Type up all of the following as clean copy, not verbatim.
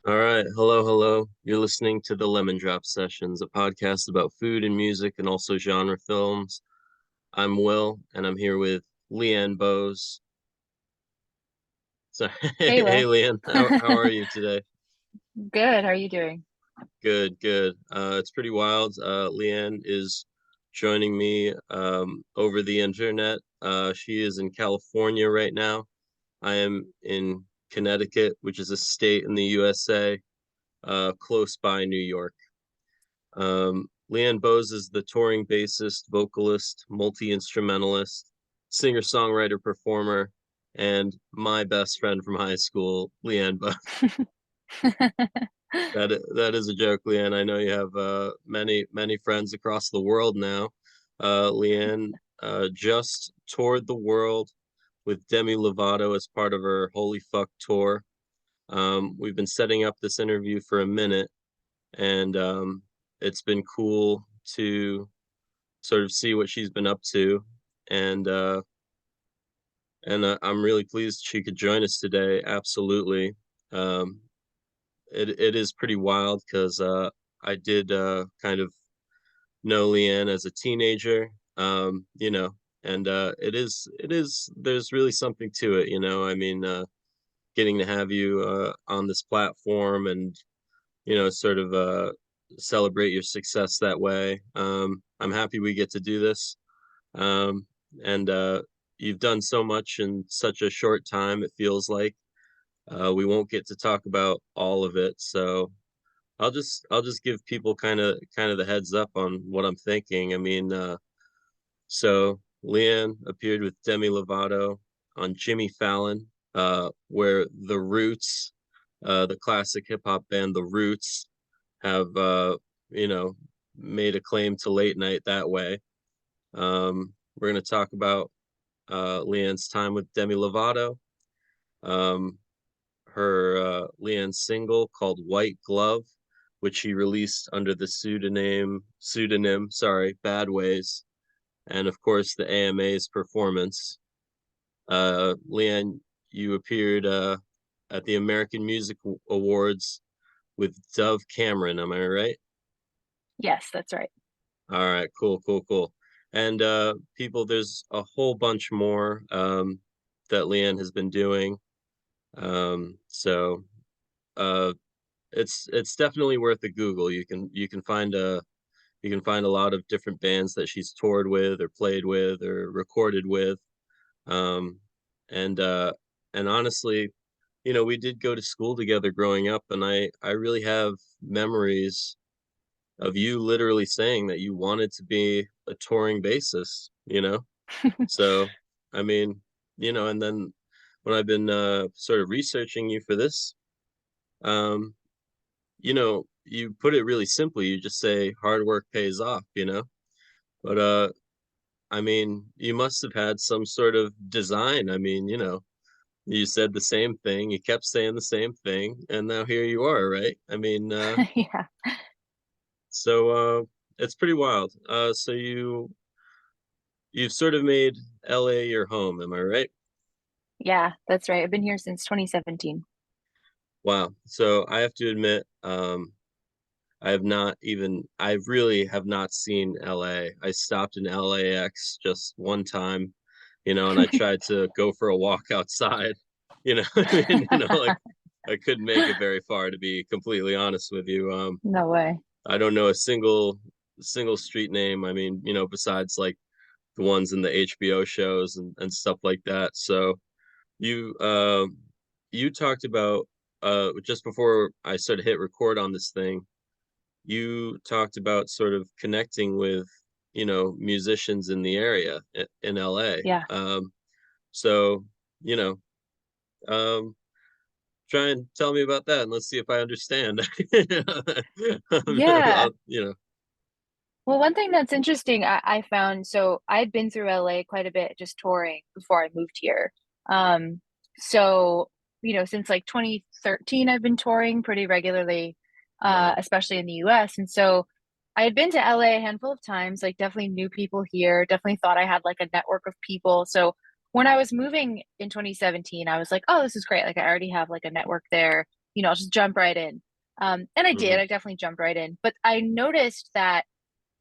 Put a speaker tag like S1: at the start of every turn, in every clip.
S1: All right. Hello, hello. You're listening to the Lemon Drop Sessions, a podcast about food and music and also genre films. I'm Will, and I'm here with Leanne Bowes. So,
S2: Hey,
S1: hey,
S2: Will.
S1: Leanne, how are you today?
S2: Good. How are you doing?
S1: Good, good. It's pretty wild. Leanne is joining me over the internet. She is in California right now. I am in Connecticut, which is a state in the USA, close by New York. Leanne Bowes is the touring bassist, vocalist, multi-instrumentalist, singer-songwriter, performer, and my best friend from high school, Leanne Bowes. That is a joke, Leanne. I know you have many friends across the world now. Leanne just toured the world with Demi Lovato as part of her Holy Fuck tour. We've been setting up this interview for a minute, and it's been cool to sort of see what she's been up to, and I'm really pleased she could join us today. Absolutely. um it is pretty wild because I did kind of know Leanne as a teenager, and it is there's really something to it, I mean, getting to have you on this platform and sort of celebrate your success that way. I'm happy we get to do this. Um, and You've done so much in such a short time, it feels like. We won't get to talk about all of it, so I'll just give people kind of the heads up on what I'm thinking. I mean, so Leanne appeared with Demi Lovato on Jimmy Fallon, where the Roots, the classic hip hop band The Roots, have you know made a claim to late night that way. We're going to talk about Leanne's time with Demi Lovato, um, her Leanne's single called White Glove, which she released under the pseudonym, sorry, Bad Ways, and of course the AMA's performance. Leanne, you appeared at the American Music Awards with Dove Cameron, am I right?
S2: Yes, that's right.
S1: All right, cool, cool, cool. And people, there's a whole bunch more that Leanne has been doing. So uh, it's definitely worth a Google. You can find a lot of different bands that she's toured with or played with or recorded with. Um, and and honestly, we did go to school together growing up, and I really have memories of you literally saying that you wanted to be a touring bassist. So, I mean, and then when I've been sort of researching you for this, um, you put it really simply. You just say hard work pays off. But I mean, you must have had some sort of design. I mean, you said the same thing, you kept saying the same thing, and now here you are, right? I mean,
S2: Yeah.
S1: so it's pretty wild. So you've sort of made LA your home, am I right?
S2: Yeah, that's right. I've been here since 2017.
S1: Wow. So I have to admit, I really have not seen LA. I stopped in LAX just one time, and I tried to go for a walk outside. I mean, like I couldn't make it very far, to be completely honest with you.
S2: No way.
S1: I don't know a single street name. I mean, besides like the ones in the HBO shows and stuff like that. So you you talked about just before I sort of hit record on this thing, you talked about sort of connecting with, musicians in the area in LA.
S2: Yeah.
S1: So, you know, um try and tell me about that and let's see if I understand.
S2: Yeah.
S1: You know.
S2: Well, one thing that's interesting, I found, so I'd been through LA quite a bit just touring before I moved here. Um, so, since like 2013, I've been touring pretty regularly,
S1: Wow.
S2: especially in the US. And so I had been to LA a handful of times, like definitely knew people here, definitely thought I had like a network of people. So when I was moving in 2017, I was like, oh, this is great. Like I already have like a network there. I'll just jump right in. And I did,
S1: Hmm.
S2: I definitely jumped right in. But I noticed that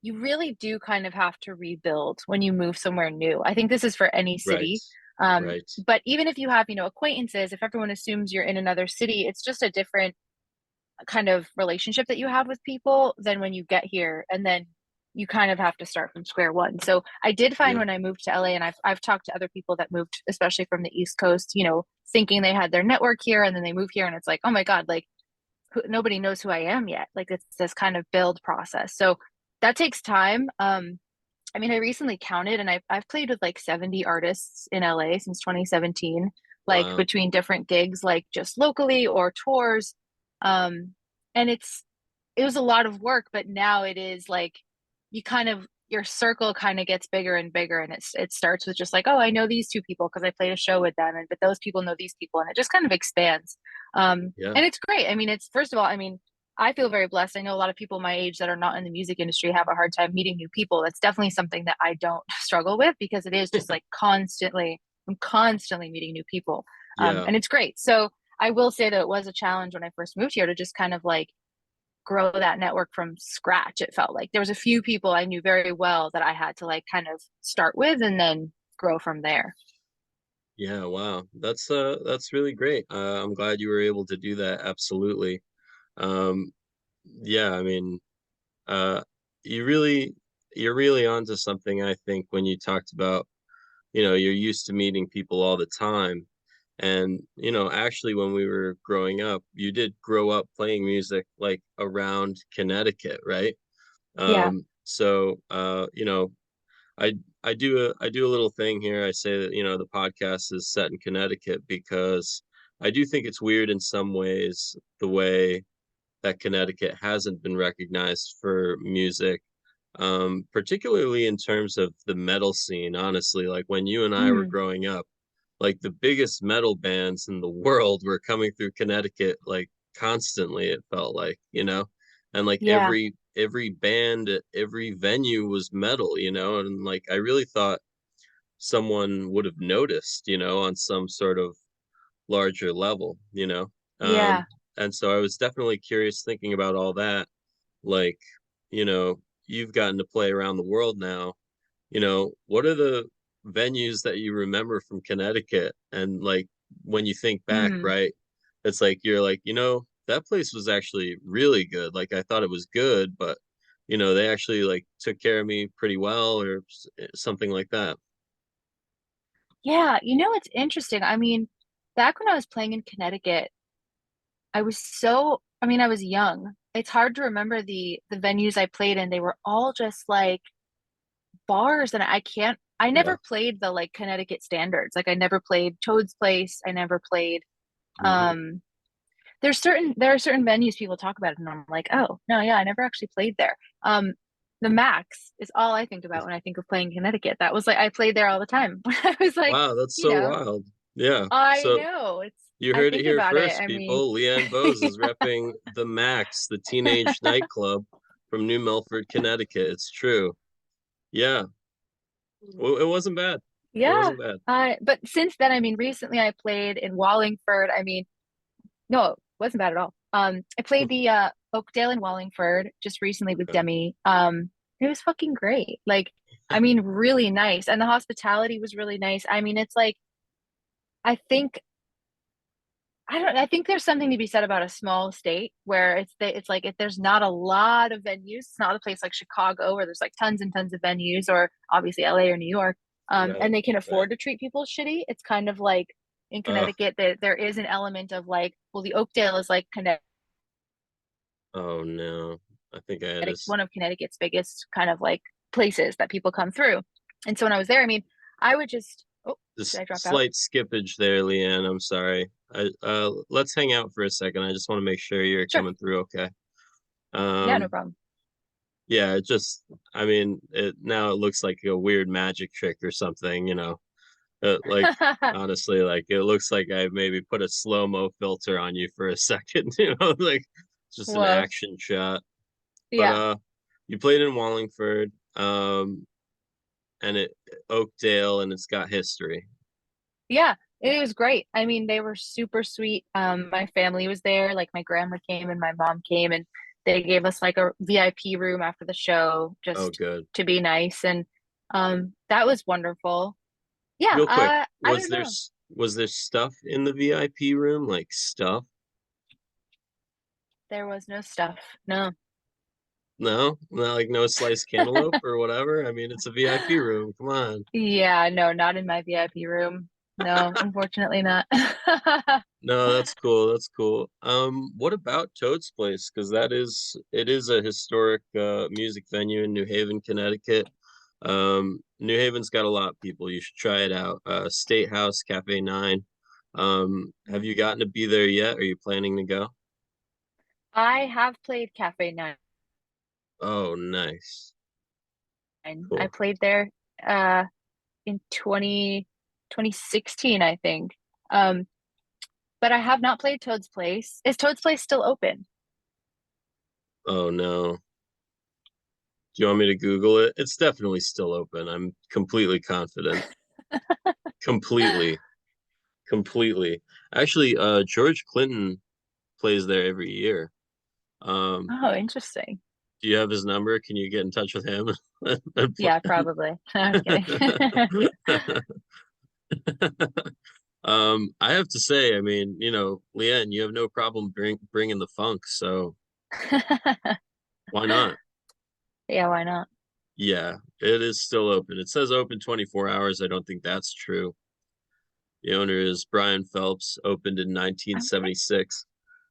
S2: you really do kind of have to rebuild when you move somewhere new. I think this is for any
S1: Right.
S2: city.
S1: Right.
S2: But even if you have, acquaintances, if everyone assumes you're in another city, it's just a different kind of relationship that you have with people than when you get here. And then you kind of have to start from square one. So I did find
S1: Yeah.
S2: when I moved to LA, and I've talked to other people that moved, especially from the East Coast, thinking they had their network here, and then they move here, and it's like, oh my God, like nobody knows who I am yet. Like it's this kind of build process. So that takes time. I mean, I recently counted, and I've played with like 70 artists in LA since 2017, like
S1: Wow.
S2: between different gigs, like just locally or tours. Um, and it was a lot of work, but now it is like your circle kind of gets bigger and bigger, and it starts with just like, oh, I know these two people because I played a show with them, and but those people know these people, and it just kind of expands.
S1: Yeah.
S2: And it's great. I mean, it's first of all, I mean, I feel very blessed. I know a lot of people my age that are not in the music industry have a hard time meeting new people. That's definitely something that I don't struggle with because it is just like I'm constantly meeting new people.
S1: Yeah.
S2: And it's great. So I will say that it was a challenge when I first moved here to just kind of like grow that network from scratch. It felt like there was a few people I knew very well that I had to like kind of start with and then grow from there.
S1: Yeah. Wow. That's really great. I'm glad you were able to do that. Absolutely. Um, yeah, I mean, uh, you really, you're really onto something, I think, when you talked about, you're used to meeting people all the time. And, actually, when we were growing up, you did grow up playing music like around Connecticut, right?
S2: Yeah.
S1: I I do a little thing here. I say that, the podcast is set in Connecticut because I do think it's weird in some ways the way that Connecticut hasn't been recognized for music, particularly in terms of the metal scene. Honestly, like when you and I were
S2: Mm,
S1: growing up, like the biggest metal bands in the world were coming through Connecticut like constantly, it felt like, and like
S2: yeah.
S1: every band at every venue was metal, and like I really thought someone would have noticed, on some sort of larger level.
S2: Yeah.
S1: And so I was definitely curious thinking about all that. Like, you've gotten to play around the world now. What are the venues that you remember from Connecticut? And like when you think back,
S2: Mm.
S1: right? It's like you're like, that place was actually really good. Like I thought it was good, but they actually like took care of me pretty well or something like that.
S2: Yeah, it's interesting. I mean, back when I was playing in Connecticut, I was young. It's hard to remember the venues I played in. They were all just like bars, and I
S1: Yeah.
S2: never played the like Connecticut standards. Like I never played Toad's Place. I never played
S1: Hmm.
S2: um there are certain venues people talk about it, and I'm like, oh, no, yeah, I never actually played there. The Max is all I think about when I think of playing Connecticut. That was like I played there all the time when I was like,
S1: Wow, that's
S2: you
S1: so
S2: know,
S1: wild. Yeah.
S2: I
S1: So
S2: know.
S1: you
S2: I
S1: heard it
S2: think
S1: here
S2: about it.
S1: first,
S2: I mean,
S1: people. Leanne Bowes is repping the Max, the teenage nightclub from New Milford, Connecticut. It's true. Yeah. Well, it wasn't bad. It
S2: yeah.
S1: wasn't bad.
S2: But since then, I mean, recently I played in Wallingford. I mean, no, it wasn't bad at all. I played the Oakdale in Wallingford just recently with
S1: Okay.
S2: Demi. It was fucking great. Like, I mean, really nice. And the hospitality was really nice. I mean, it's like I think I think there's something to be said about a small state where it's like if there's not a lot of venues, it's not a place like Chicago where there's like tons and tons of venues, or obviously LA or New York,
S1: Right.
S2: and they can
S1: Right.
S2: afford to treat people shitty. It's kind of like in
S1: Uh,
S2: Connecticut that there is an element of like, well, the Oakdale is like
S1: oh no. I think I had this
S2: One of Connecticut's biggest kind of like places that people come through. And so when I was there, I mean, I would just, oh, did
S1: this
S2: I drop out?
S1: slight skippage there, Leanne. I'm sorry. Let's hang out for a second. I just want to make sure you're
S2: Sure.
S1: coming through okay.
S2: Yeah, no
S1: Um,
S2: problem.
S1: yeah, it just I mean, it now it looks like a weird magic trick or something. Like honestly, like it looks like I maybe put a slow-mo filter on you for a second, like just an
S2: Whoa.
S1: action shot. But
S2: Yeah.
S1: you played in Wallingford, and it Oakdale, and it's got history.
S2: Yeah. It was great. I mean, they were super sweet. My family was there, like my grandma came and my mom came, and they gave us like a VIP room after the show
S1: Oh,
S2: just
S1: good.
S2: to be nice. And that was wonderful. Yeah,
S1: Real quick,
S2: I don't know.
S1: was there stuff in the VIP room, like stuff?
S2: There was no stuff. No.
S1: No, not like no sliced cantaloupe or whatever. I mean, it's a VIP room. Come on.
S2: Yeah, no, not in my VIP room. No, unfortunately not.
S1: No, that's cool. That's cool. What about Toad's Place? Because it is a historic music venue in New Haven, Connecticut. New Haven's got a lot of people. You should try it out. State House, Cafe 9. Have you gotten to be there yet? Are you planning to go?
S2: I have played Cafe 9.
S1: Oh, nice.
S2: I
S1: Cool.
S2: played there uh in 2016, I think. Um, but I have not played Toad's Place. Is Toad's Place still open?
S1: Oh no. Do you want me to Google it? It's definitely still open. I'm completely confident. Completely. Completely. Actually, George Clinton plays there every year. Um,
S2: Oh, interesting.
S1: do you have his number? Can you get in touch with him? And
S2: Yeah, probably. I'm kidding.
S1: I have to say, I mean, Leanne, you have no problem bringing the funk, so why not?
S2: Yeah, why not?
S1: Yeah, it is still open. It says open 24 hours. I don't think that's true. The owner is Brian Phelps, opened in
S2: Okay.
S1: 1976.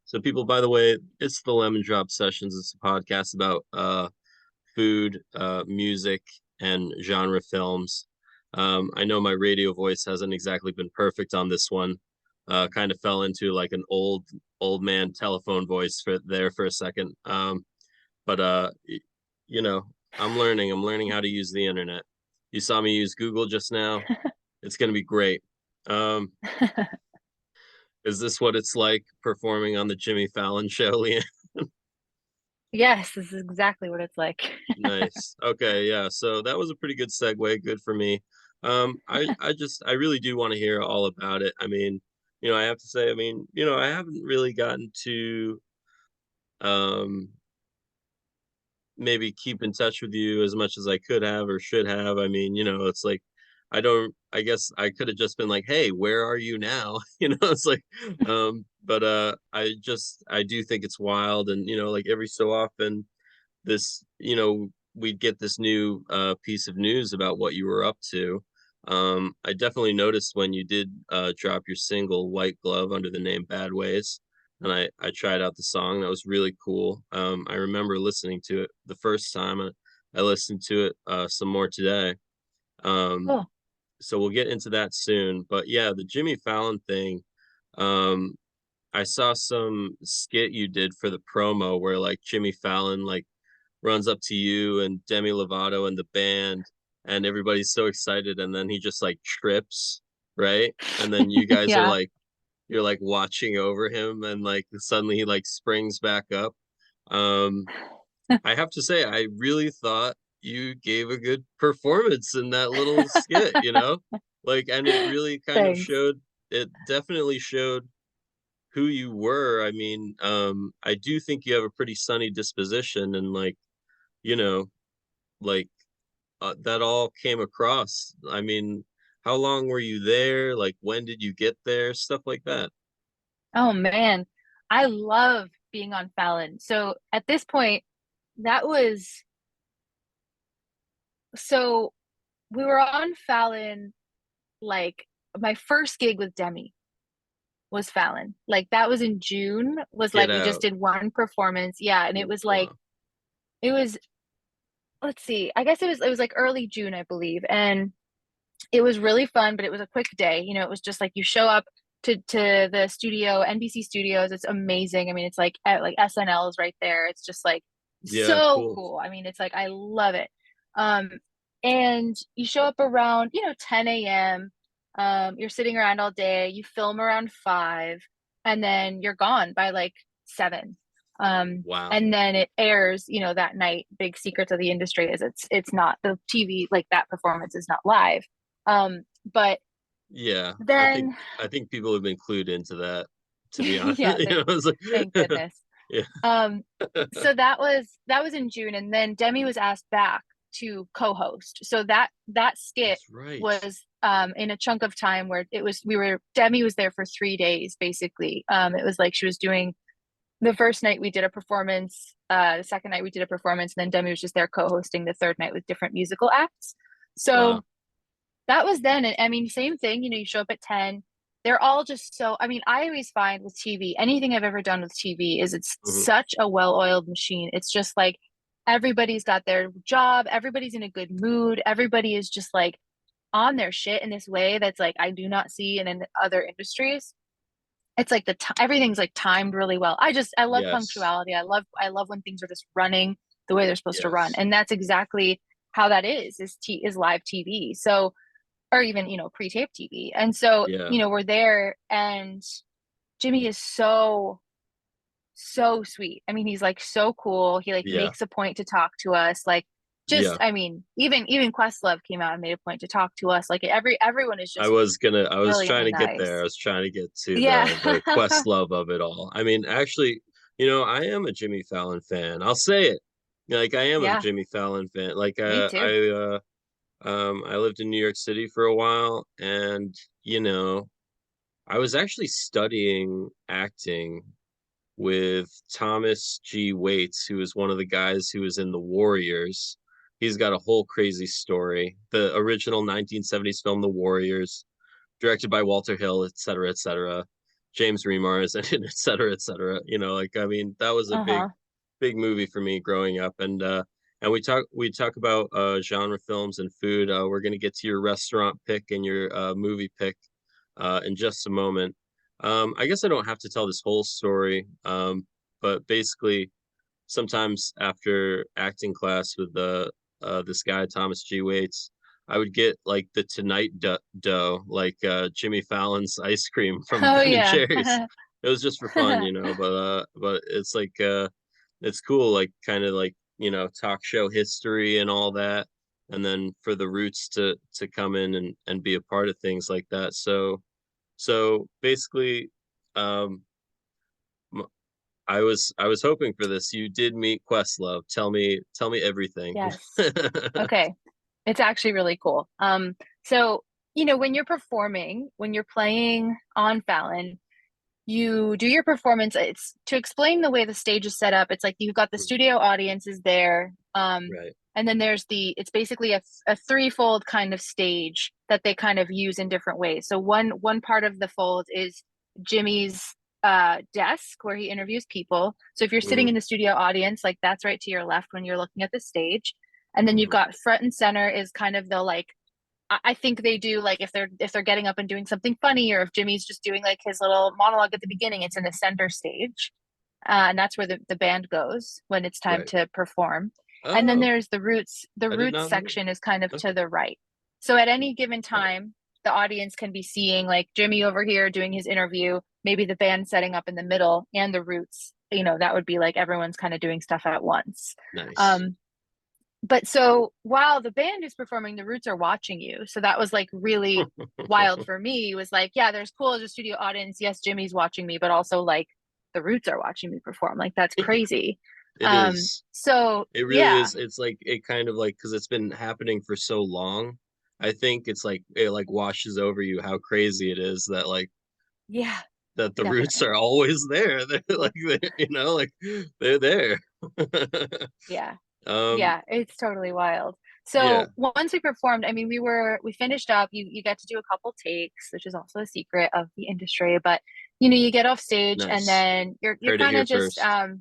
S1: So people, by the way, it's the Lemon Drop Sessions. It's a podcast about food, music, and genre films. I know my radio voice hasn't exactly been perfect on this one. Kind of fell into like an old man telephone voice for a second. But you know, I'm learning. I'm learning how to use the internet. You saw me use Google just now. It's gonna be great. Um, is this what it's like performing on the Jimmy Fallon show, Leanne?
S2: Yes, this is exactly what it's like.
S1: Nice. Okay, yeah. So that was a pretty good segue. Good for me. I really do want to hear all about it. I mean, I have to say, I mean, I haven't really gotten to um maybe keep in touch with you as much as I could have or should have. I mean, it's like I guess I could have just been like, "Hey, where are you now?" It's like but I do think it's wild and like every so often this, we'd get this new piece of news about what you were up to. I definitely noticed when you did drop your single White Glove under the name Bad Ways. And I tried out the song. That was really cool. I remember listening to it the first time. I listened to it some more today. Um,
S2: Cool.
S1: so we'll get into that soon. But yeah, the Jimmy Fallon thing. Um, I saw some skit you did for the promo where like Jimmy Fallon like runs up to you and Demi Lovato and the band, and everybody's so excited, and then he just like trips, right? And then you guys are
S2: Yeah.
S1: like, you're like watching over him, and like suddenly he like springs back up. Um, I have to say, I really thought you gave a good performance in that little skit, like, and it really kind of
S2: Thanks.
S1: showed, it definitely showed who you were. I mean, I do think you have a pretty sunny disposition and like, you know, like that all came across. I mean, how long were you there? Like, when did you get there? Stuff like that.
S2: Oh man, I love being on Fallon. So at this point, that was so we were on Fallon like my first gig with Demi was Fallon. Like that was in June, was
S1: Get
S2: like we just
S1: out.
S2: did one performance. Yeah, and it was like
S1: Wow.
S2: it was let's see. I guess it was like early June, I believe. And it was really fun, but it was a quick day. It was just like you show up to the studio, NBC Studios. It's amazing. I mean, it's like SNL is right there. It's just like
S1: Yeah,
S2: so
S1: cool.
S2: cool. I mean, it's like I love it. Um, and you show up around 10 a.m. You're sitting around all day. You film around 5, and then you're gone by like 7.
S1: Wow.
S2: And then it airs, that night. Big secrets of the industry is it's not the TV, like that performance is not live. But
S1: Yeah,
S2: Then
S1: I think people have been clued into that, to be honest.
S2: yeah,
S1: You know, it's
S2: thank
S1: like
S2: goodness.
S1: yeah,
S2: Um, so that was in June, and then Demi was asked back to co-host. So that skit
S1: that's right.
S2: was in a chunk of time where it was we were Demi was there for 3 days basically. It was like she was doing the first night we did a performance, the second night we did a performance, and then Demi was just there co-hosting the third night with different musical acts. So
S1: Wow.
S2: that was then. And I mean, same thing, you show up at 10. They're all just so, I mean, I always find with TV, anything I've ever done with TV is it's
S1: Mhm.
S2: such a well-oiled machine. It's just like everybody's got their job, everybody's in a good mood, everybody is just like on their shit in this way that's like I do not see in other industries. It's like everything's like timed really well. I love
S1: Yes.
S2: punctuality. I love when things are just running the way they're supposed to run.
S1: Yes.
S2: And that's exactly how that is live TV. So or even pre-tape TV. And so
S1: Yeah.
S2: we're there, and Jimmy is so sweet. I mean, he's like so cool. He like
S1: Yeah.
S2: makes a point to talk to us. Like just
S1: Yeah.
S2: I mean, even Questlove came out and made a point to talk to us. Like everyone is just
S1: I was trying
S2: brilliantly
S1: to get there. I
S2: nice.
S1: was trying to get to
S2: Yeah.
S1: the quest love of it all. I mean, actually, you know, I am a Jimmy Fallon fan. I'll say it. Like I am a
S2: Yeah,
S1: Jimmy Fallon fan. Like
S2: me too.
S1: I lived in New York City for a while, and you know, I was actually studying acting with Thomas G. Waits, who is one of the guys who was in The Warriors. He's got a whole crazy story. The original 1970s film The Warriors, directed by Walter Hill, et cetera, et cetera. James Remar is in it, et cetera, et cetera. You know, like I mean, that was a
S2: Uh-huh.
S1: big movie for me growing up. And we talk about genre films and food. We're gonna get to your restaurant pick and your movie pick in just a moment. I guess I don't have to tell this whole story, but basically, sometimes after acting class with this guy Thomas G. Waits, I would get like the dough, like Jimmy Fallon's ice cream from
S2: Oh
S1: Ben and
S2: yeah.
S1: Jerry's. It was just for fun, you know, but it's like it's cool, like kind of like you know talk show history and all that, and then for the roots to come in and be a part of things like that. So basically, um, I was hoping for this. You did meet Questlove. Tell me everything.
S2: Yes. Okay. It's actually really cool. So, when you're performing, when you're playing on Fallon, you do your performance. It's to explain the way the stage is set up. It's like you've got the studio audience is there.
S1: Right.
S2: And then it's basically a threefold kind of stage that they kind of use in different ways. So one part of the fold is Jimmy's desk where he interviews people. So if you're sitting
S1: Hmm.
S2: in the studio audience, like that's right to your left when you're looking at the stage. And then you've
S1: Hmm.
S2: got front and center is kind of the like I think they do like if they're getting up and doing something funny, or if Jimmy's just doing like his little monologue at the beginning, it's in the center stage. And that's where the band goes when it's time
S1: Right.
S2: to perform. And then
S1: Oh,
S2: there's the roots. The
S1: I did
S2: roots
S1: not know
S2: section is kind of
S1: that.
S2: to
S1: Okay.
S2: the right. So at any given
S1: Right.
S2: time, the audience can be seeing like Jimmy over here doing his interview, maybe the band setting up in the middle, and the roots. That would be like everyone's kind of doing stuff at once.
S1: Nice.
S2: Um, but so while the band is performing, the roots are watching you. So that was like really wild for me. It was like, yeah, there's cool as a studio audience. Yes, Jimmy's watching me, but also like the roots are watching me perform. Like that's crazy.
S1: It is.
S2: So
S1: It really
S2: yeah,
S1: is. It's like it kind of like because it's been happening for so long. I think it's like it like washes over you how crazy it is that like
S2: yeah,
S1: that the roots
S2: definitely.
S1: are always there. They're like you know like they're there.
S2: Yeah.
S1: um
S2: Yeah, it's totally wild.
S1: yeah,
S2: So once we performed, I mean, we finished up. You get to do a couple takes, which is also a secret of the industry. But you get off stage, and
S1: nice.
S2: then you're
S1: Heard it
S2: kind
S1: here
S2: of just
S1: first.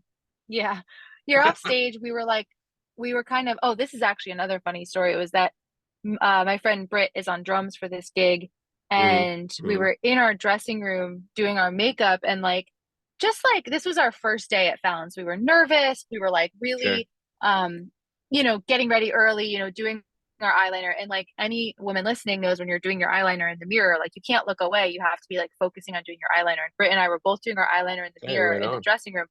S2: yeah, you're off stage. We were kind of, oh, this is actually another funny story. It was that my friend Britt is on drums for this gig,
S1: Hmm.
S2: and we
S1: Hmm.
S2: were in our dressing room doing our makeup, and like just like this was our first day at Fallon's. We were nervous. We were like
S1: Sure.
S2: really getting ready early, doing our eyeliner. And like any woman listening knows when you're doing your eyeliner in the mirror, like you can't look away. You have to be like focusing on doing your eyeliner. And Britt and I were both doing our eyeliner in the
S1: Okay,
S2: mirror
S1: right
S2: in the
S1: on.
S2: dressing room.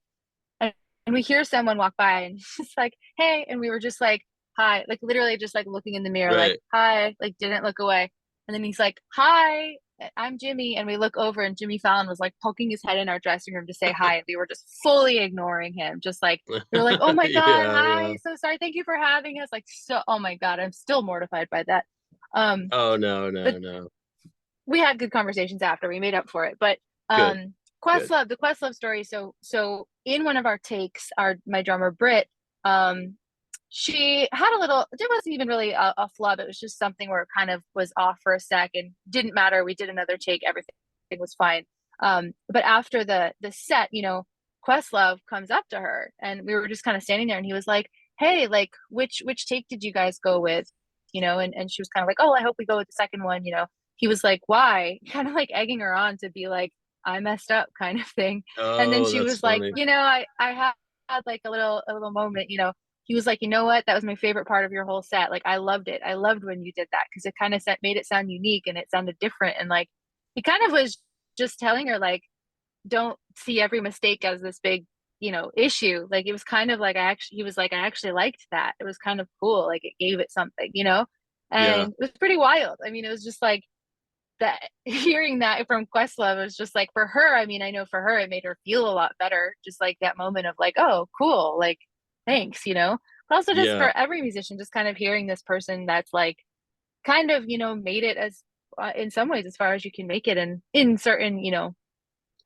S2: And we hear someone walk by, and she's like, hey. And we were just like, hi, like literally just like looking in the mirror, like,
S1: Right.
S2: hi, like didn't look away. And then he's like, hi. I'm Jimmy. And we look over and Jimmy Fallon was like poking his head in our dressing room to say hi. And we were just fully ignoring him. Just like, we were like, oh my God,
S1: Yeah, yeah.
S2: hi. So sorry. Thank you for having us. Like, so, oh my God, I'm still mortified by that. Um,
S1: Oh no,
S2: but
S1: no, no.
S2: we had good conversations after we made up for it. But
S1: Good, good.
S2: Questlove, the Questlove story. So in one of our takes, my drummer Britt, um, she had a little, it wasn't even really a flub. It was just something where it kind of was off for a sec and didn't matter. We did another take, everything was fine. But after the set, Questlove comes up to her and we were just kind of standing there and he was like, hey, like which take did you guys go with? And she was kind of like, oh, I hope we go with the second one. He was like, why? Kind of like egging her on to be like, I messed up kind of thing. And then
S1: Oh,
S2: she
S1: that's
S2: was like,
S1: funny.
S2: I had like a little moment. He was like, you know what? That was my favorite part of your whole set. Like, I loved it. I loved when you did that because it kind of made it sound unique and it sounded different. And like, he kind of was just telling her, like, don't see every mistake as this big, issue. Like, it was kind of like, he was like, I actually liked that. It was kind of cool. Like, it gave it something.
S1: Yeah,
S2: And it was pretty wild. I mean, it was just like that hearing that from Questlove was just like for her. I mean, I know for her, it made her feel a lot better. Just like that moment of like, oh, cool. Like, thanks. But also just
S1: yeah.
S2: for every musician, just kind of hearing this person that's like kind of, made it as in some ways as far as you can make it and in certain,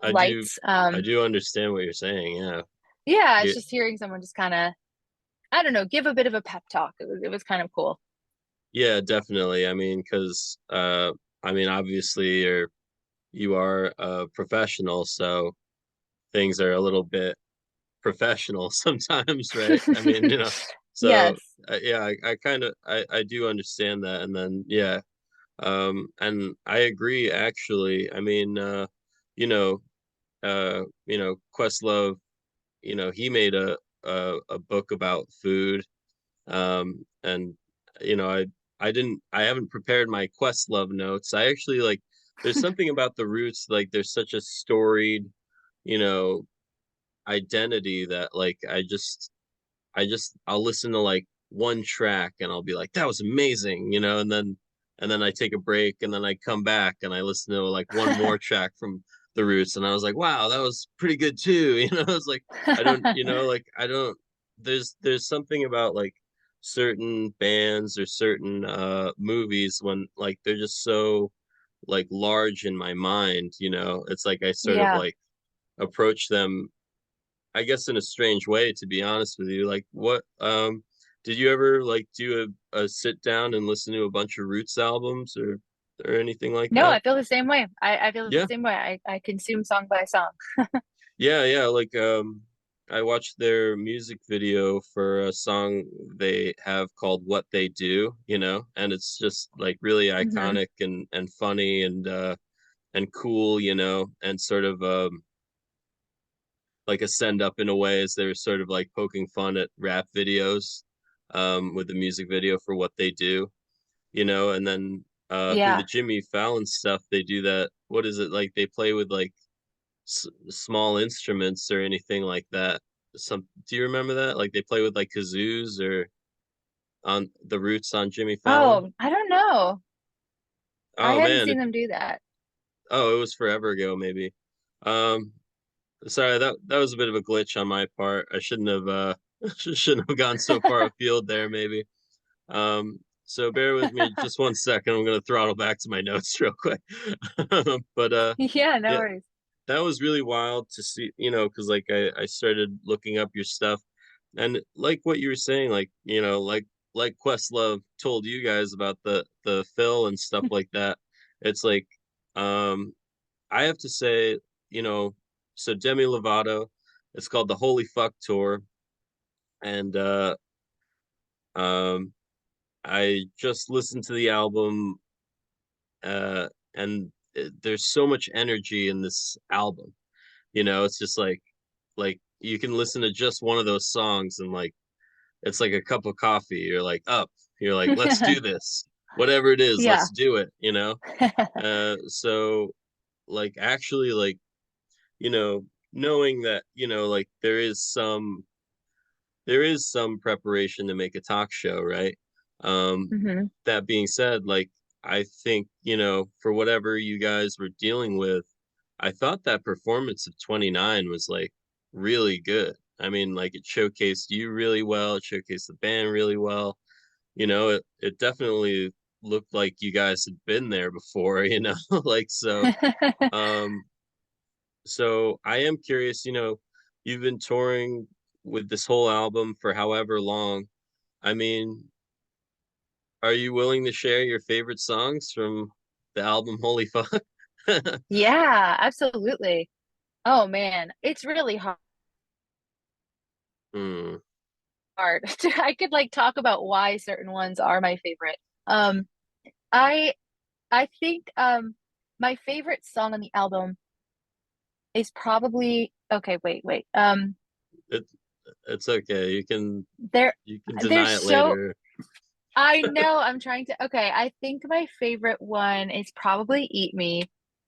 S1: I do,
S2: lights.
S1: I do understand what you're saying. Yeah,
S2: Yeah, it's
S1: yeah,
S2: just hearing someone just kind of, I don't know, give a bit of a pep talk. It was kind of cool.
S1: yeah, definitely. I mean, because I mean, obviously, you are a professional, so things are a little bit professional sometimes, right? I mean, so
S2: Yes.
S1: yeah, I kind of I do understand that, and then yeah, and I agree actually. I mean, you know, Questlove, he made a book about food, and you know, I haven't prepared my Questlove notes. I actually like there's something about the roots, like there's such a storied, you know, identity that like I'll listen to like one track and I'll be like, that was amazing, and then I take a break and then I come back and I listen to like one more track from the Roots and I was like, wow, that was pretty good too. It's like I don't there's something about like certain bands or certain movies when like they're just so like large in my mind. It's like I sort of
S2: Yeah.
S1: like approach them I guess in a strange way, to be honest with you. Like what did you ever like do a sit down and listen to a bunch of Roots albums or anything like
S2: No,
S1: that?
S2: I feel the same way. I feel the
S1: Yeah.
S2: same way. I consume song by song.
S1: Yeah, yeah. Like I watched their music video for a song they have called What They Do, and it's just like really
S2: Hmm.
S1: iconic and funny and cool, and sort of like a send up in a way as they were sort of like poking fun at rap videos with the music video for What They Do, and then through the
S2: Yeah.
S1: Jimmy Fallon stuff they do that. What is it like they play with like small instruments or anything like that? Some Do you remember that, like they play with like kazoos or on the Roots on Jimmy Fallon?
S2: Oh, I don't know. I
S1: Oh
S2: hadn't
S1: man,
S2: seen them do that.
S1: it was forever ago maybe. um Sorry, that was a bit of a glitch on my part. I shouldn't have shouldn't have gone so far afield there, maybe. So bear with me just one second. I'm gonna throttle back to my notes real quick. But
S2: Yeah, no
S1: yeah,
S2: worries.
S1: that was really wild to see, because like I started looking up your stuff, and like what you were saying, like Questlove told you guys about the fill and stuff like that. It's like um I have to say, you know, so Demi Lovato, it's called the Holy Fuck Tour, and um, I just listened to the album, and there's so much energy in this album. It's just like you can listen to just one of those songs, and like it's like a cup of coffee. You're like up. You're like, let's do this. Whatever it is,
S2: Yeah.
S1: let's do it. So like actually like you know, knowing that, like there is some preparation to make a talk show, right? Um,
S2: Hmm.
S1: that being said, like I think, you know, for whatever you guys were dealing with, I thought that performance of 29 was like really good. I mean, like it showcased you really well, it showcased the band really well. You know, it definitely looked like you guys had been there before, you know, like um so I am curious, you know, you've been touring with this whole album for however long. I mean, are you willing to share your favorite songs from the album Holy Fuck?
S2: Yeah, absolutely. Oh man, it's really
S1: Hmm.
S2: hard. I could like talk about why certain ones are my favorite. Um, I I think my favorite song on the album is probably okay, wait.
S1: It it's okay.
S2: There
S1: You can
S2: there's
S1: deny it
S2: so
S1: later.
S2: I know I'm trying to okay, I think my favorite one is probably Eat Me.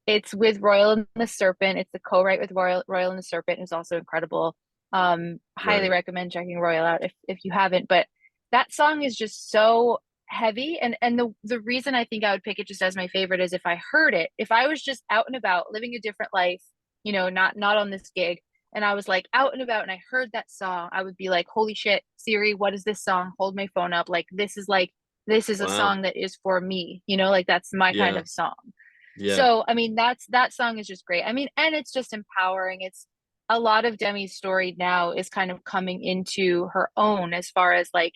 S2: It's with Royal and the Serpent. It's the co-write with Royal and the Serpent, who's also incredible. Highly
S1: Right.
S2: recommend checking Royal out if you haven't. But that song is just so heavy, and the reason I think I would pick it just as my favorite is if I heard it, if I was just out and about living a different life, not on this gig, and I was like out and about and I heard that song, I would be like, holy shit, Siri, what is this song? Hold my phone up. Like this is a
S1: Wow.
S2: song that is for me, like that's my kind
S1: Yeah.
S2: of song.
S1: Yeah.
S2: So, I mean, that song is just great. I mean, and it's just empowering. It's a lot of Demi's story now is kind of coming into her own as far as like,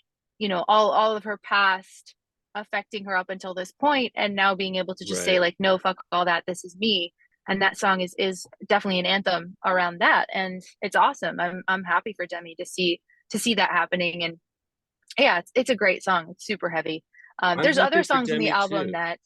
S2: all of her past affecting her up until this point and now being able to just say
S1: Right.
S2: like, no, fuck all that. This is me. And that song is definitely an anthem around that. And it's awesome. I'm happy for Demi to see that happening. And yeah, it's a great song. It's super heavy.
S1: I'm
S2: There's
S1: happy
S2: other
S1: for
S2: songs in the
S1: Demi
S2: album
S1: too.
S2: that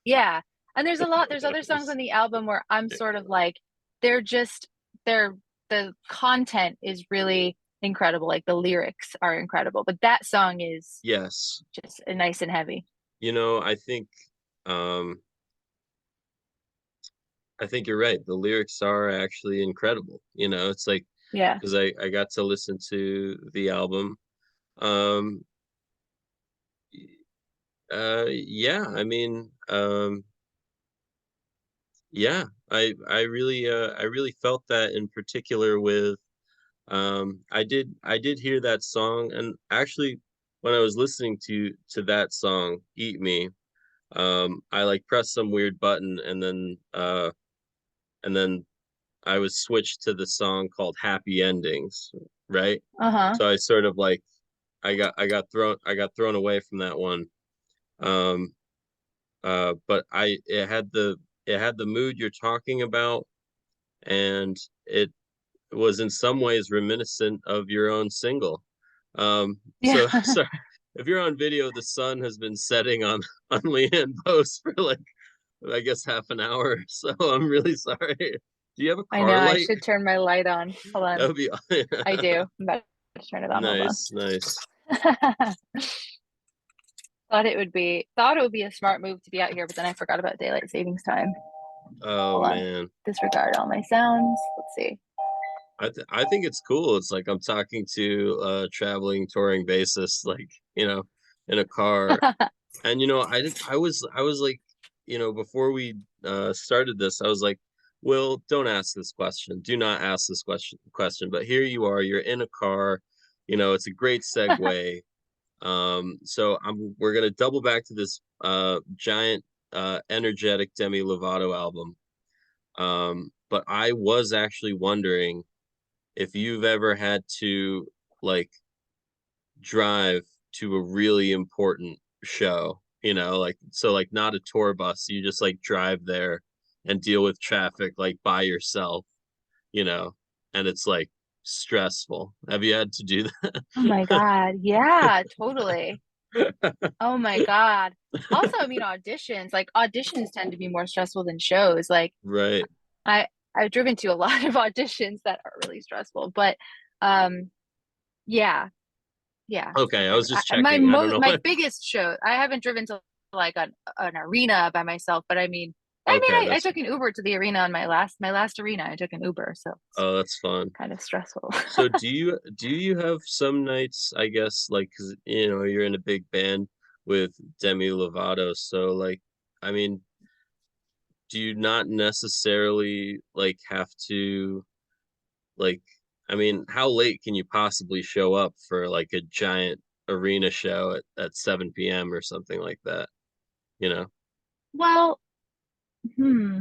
S2: yeah. And there's other songs on the album where I'm sort of like, they're just, they're, the content is really incredible. Like the lyrics are incredible, but that song is
S1: Yes.
S2: just nice and heavy.
S1: You know, um I think you're right. The lyrics are actually incredible. You know, it's like
S2: Yeah.
S1: because I got to listen to the album. Um yeah, I mean, yeah, I really felt that in particular with I did hear that song and actually when I was listening to that song, Eat Me, I like pressed some weird button and then I was switched to the song called Happy Endings, right?
S2: Uh-huh.
S1: So I sort of like I got thrown away from that one. Um but it had the mood you're talking about and it was in some ways reminiscent of your own single.
S2: Yeah.
S1: So if you're on video, the sun has been setting on Leanne Bowes for like I guess half an hour. So I'm really sorry. Do you have a
S2: I know
S1: car
S2: I
S1: light?
S2: should turn my light on. Hold
S1: That
S2: on.
S1: would be
S2: I do. I'm about to turn it on. Hold on.
S1: nice, nice.
S2: Thought it would be a smart move to be out here, but then I forgot about daylight savings time.
S1: Oh
S2: Hold on.
S1: man.
S2: Disregard all my sounds. Let's see.
S1: I think it's cool. It's like I'm talking to a traveling touring bassist, like, you know, in a car. And you know, I was like, you know, before we started this, I was like, Will, don't ask this question. Do not ask this question. But here you are, you're in a car, you know, it's a great segue. So we're gonna double back to this giant energetic Demi Lovato album. But I was actually wondering if you've ever had to like drive to a really important show, you know, like so like not a tour bus, you just like drive there and deal with traffic like by yourself, you know, and it's like stressful. Have you had to do
S2: Oh my
S1: that?
S2: God. Yeah, totally. Oh my God. Also, I mean, auditions tend to be more stressful than shows. Like
S1: Right.
S2: I I've driven to a lot of auditions that are really stressful, but um yeah, yeah.
S1: Okay, I was just
S2: My
S1: checking. I don't
S2: most
S1: know
S2: my
S1: what.
S2: biggest show, I haven't driven to like an arena by myself, but
S1: Okay,
S2: I
S1: that's
S2: took an Uber to the arena on my last arena. I took an Uber, so it's
S1: oh, that's fun.
S2: kind of stressful.
S1: So do you have some nights, I guess, like 'cause you know, you're in a big band with Demi Lovato, so like I mean, do you not necessarily like have to like I mean, how late can you possibly show up for like a giant arena show at 7 p.m. or something like that, you know?
S2: Well, hmm.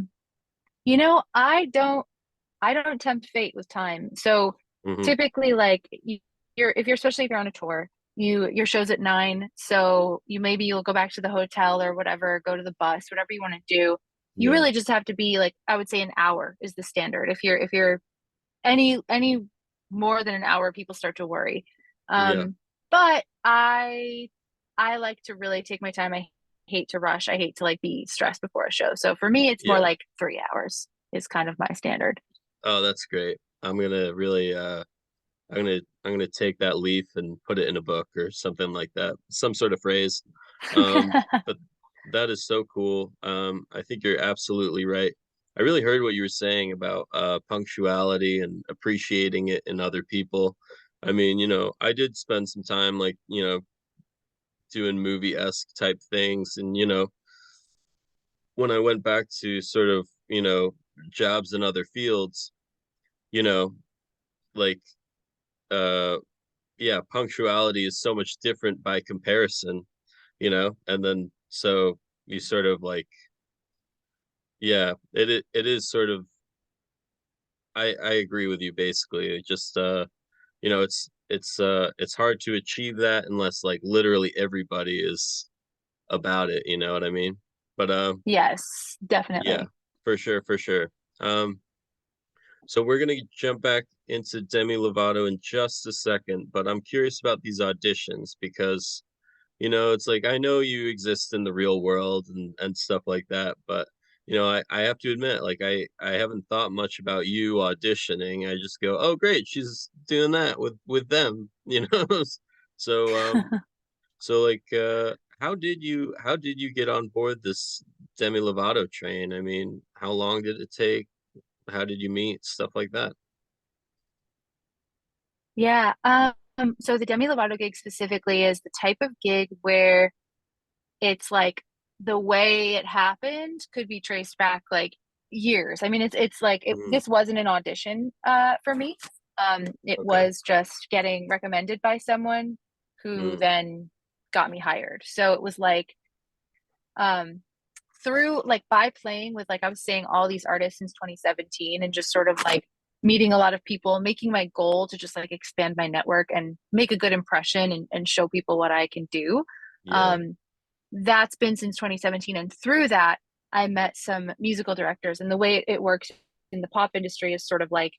S2: You know, I don't tempt fate with time. So
S1: Hmm.
S2: typically like you're if you're especially if you're on a tour, your show's at 9, so you'll go back to the hotel or whatever, go to the bus, whatever you want to do. You
S1: Yeah.
S2: really just have to be like I would say an hour is the standard. If you're any more than an hour, people start to worry.
S1: Yeah.
S2: But I like to really take my time. I hate to rush. I hate to like be stressed before a show. So for me, it's more
S1: Yeah.
S2: like 3 hours is kind of my standard.
S1: Oh, that's great. I'm gonna really I'm gonna take that leaf and put it in a book or something like that. Some sort of phrase. But that is so cool. I think you're absolutely right. I really heard what you were saying about punctuality and appreciating it in other people. I mean, I did spend some time like, doing movie-esque type things and when I went back to sort of, jobs in other fields, you know, like uh yeah, punctuality is so much different by comparison, and then so you sort of like, yeah, it is sort of, I agree with you basically. It just it's hard to achieve that unless like literally everybody is about it, you know what I mean? But
S2: Yes,
S1: yeah,
S2: definitely.
S1: for sure, for sure. Um so we're gonna jump back into Demi Lovato in just a second, but I'm curious about these auditions because it's like I know you exist in the real world and stuff like that, but I have to admit, like I haven't thought much about you auditioning. I just go, oh great, she's doing that with them, So so like how did you get on board this Demi Lovato train? I mean, how long did it take? How did you meet? Stuff like that.
S2: Yeah. So the Demi Lovato gig specifically is the type of gig where it's like the way it happened could be traced back like years. I mean, it's like
S1: Mm,
S2: this wasn't an audition for me. It
S1: okay.
S2: was just getting recommended by someone who
S1: Mm,
S2: then got me hired. So it was like um through like by playing with like I was saying all these artists since 2017 and just sort of like meeting a lot of people, making my goal to just like expand my network and make a good impression and show people what I can do.
S1: yeah.
S2: Um, that's been since 2017. And through that, I met some musical directors. And the way it works in the pop industry is sort of like,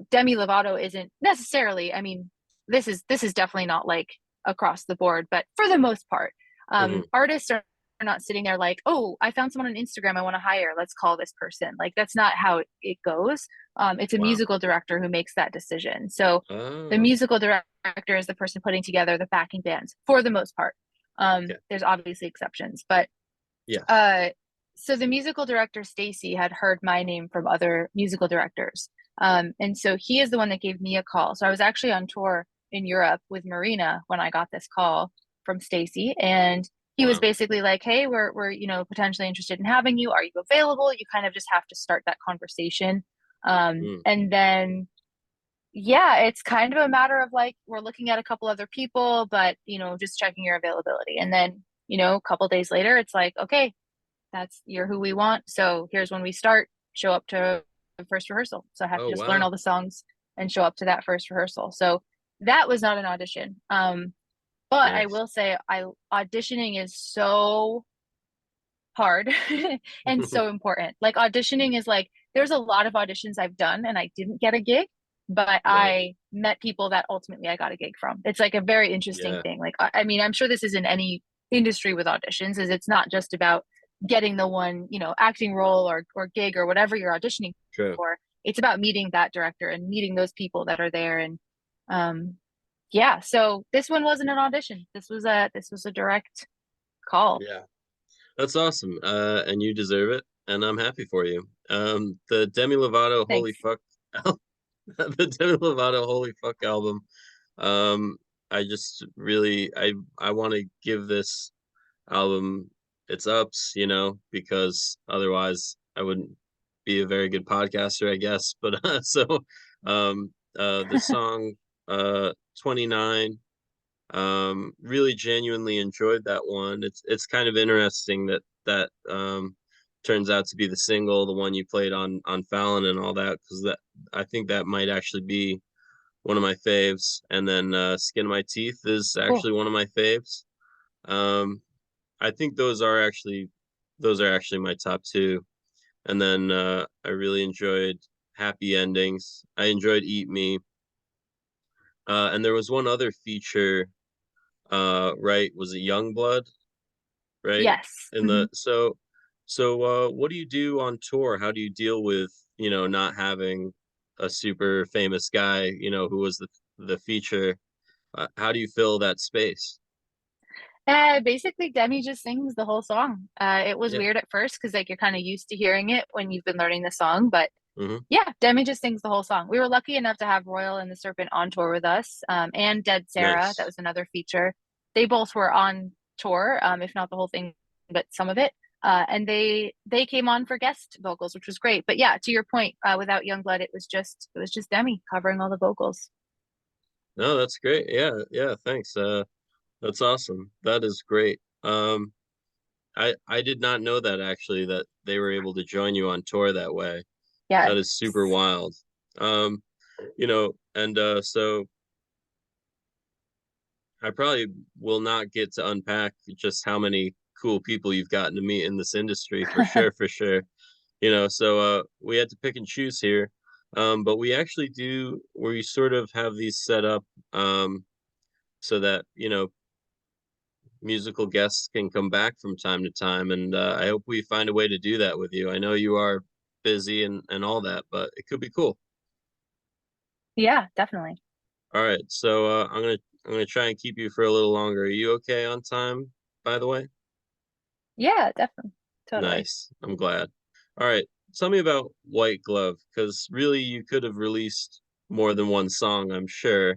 S2: Demi Lovato isn't necessarily, I mean, this is definitely not like across the board, but for the most part,
S1: Hmm.
S2: artists are not sitting there like, oh, I found someone on Instagram I want to hire. Let's call this person. Like that's not how it goes. It's a
S1: Wow.
S2: musical director who makes that decision. So the
S1: Oh,
S2: musical director is the person putting together the backing bands for the most part.
S1: okay.
S2: There's obviously exceptions, but
S1: Yes.
S2: uh, so the musical director Stacy had heard my name from other musical directors, and so he is the one that gave me a call. So I was actually on tour in Europe with Marina when I got this call from Stacy, and he was
S1: Wow.
S2: basically like, "Hey, we're potentially interested in having you. Are you available?" You kind of just have to start that conversation,
S1: Mm,
S2: and then yeah, it's kind of a matter of like we're looking at a couple other people, but just checking your availability. And then, a couple days later, it's like, okay, you're who we want. So here's when we start. Show up to the first rehearsal. So I have to
S1: oh
S2: just learn
S1: wow.
S2: all the songs and show up to that first rehearsal. So that was not an audition. But I
S1: Nice.
S2: will say I auditioning is so hard and so important. Like auditioning is like there's a lot of auditions I've done and I didn't get a gig, but
S1: Right.
S2: I met people that ultimately I got a gig from. It's like a very interesting
S1: Yeah.
S2: thing. Like I mean, I'm sure this is in any industry with auditions, is it's not just about getting the one, acting role or gig or whatever you're auditioning
S1: True.
S2: for. It's about meeting that director and meeting those people that are there and yeah, so this one wasn't an audition. This was a direct call.
S1: Yeah. That's awesome. And you deserve it. And I'm happy for you. The Demi Lovato Holy
S2: Thanks.
S1: Fuck the Demi Lovato Holy Fuck album. Um, I just really I want to give this album its ups, because otherwise I wouldn't be a very good podcaster, I guess. But the song 29, really genuinely enjoyed that one. It's kind of interesting that turns out to be the single, the one you played on Fallon and all that, because that I think that might actually be one of my faves. And then Skin of My Teeth is
S2: Cool.
S1: actually one of my faves. Um, I think those are actually my top two. And then I really enjoyed Happy Endings. I enjoyed Eat Me. And there was one other feature, right? Was it Youngblood, right?
S2: Yes.
S1: In the so what do you do on tour? How do you deal with, not having a super famous guy, who was the feature? How do you fill that space?
S2: Basically, Demi just sings the whole song. It was
S1: Yeah.
S2: weird at first because like you're kind of used to hearing it when you've been learning the song, but
S1: Hmm.
S2: yeah, Demi just sings the whole song. We were lucky enough to have Royal and the Serpent on tour with us, and Dead Sarah. That
S1: Nice.
S2: was another feature. They both were on tour, if not the whole thing, but some of it. And they came on for guest vocals, which was great. But yeah, to your point, without Youngblood, it was just Demi covering all the vocals.
S1: No, that's great. Yeah, yeah, thanks. That's awesome. That is great. I did not know that actually, that they were able to join you on tour that way.
S2: Yeah.
S1: That is super wild. Um, and so I probably will not get to unpack just how many cool people you've gotten to meet in this industry, for sure, for sure. So we had to pick and choose here. But we sort of have these set up so that, musical guests can come back from time to time, and I hope we find a way to do that with you. I know you are busy and all that, but it could be cool.
S2: Yeah, definitely.
S1: All right, so I'm gonna try and keep you for a little longer. Are you okay on time, by the way?
S2: Yeah, definitely. Totally.
S1: Nice. I'm glad. All right, tell me about White Glove, because really you could have released more than one song, I'm sure.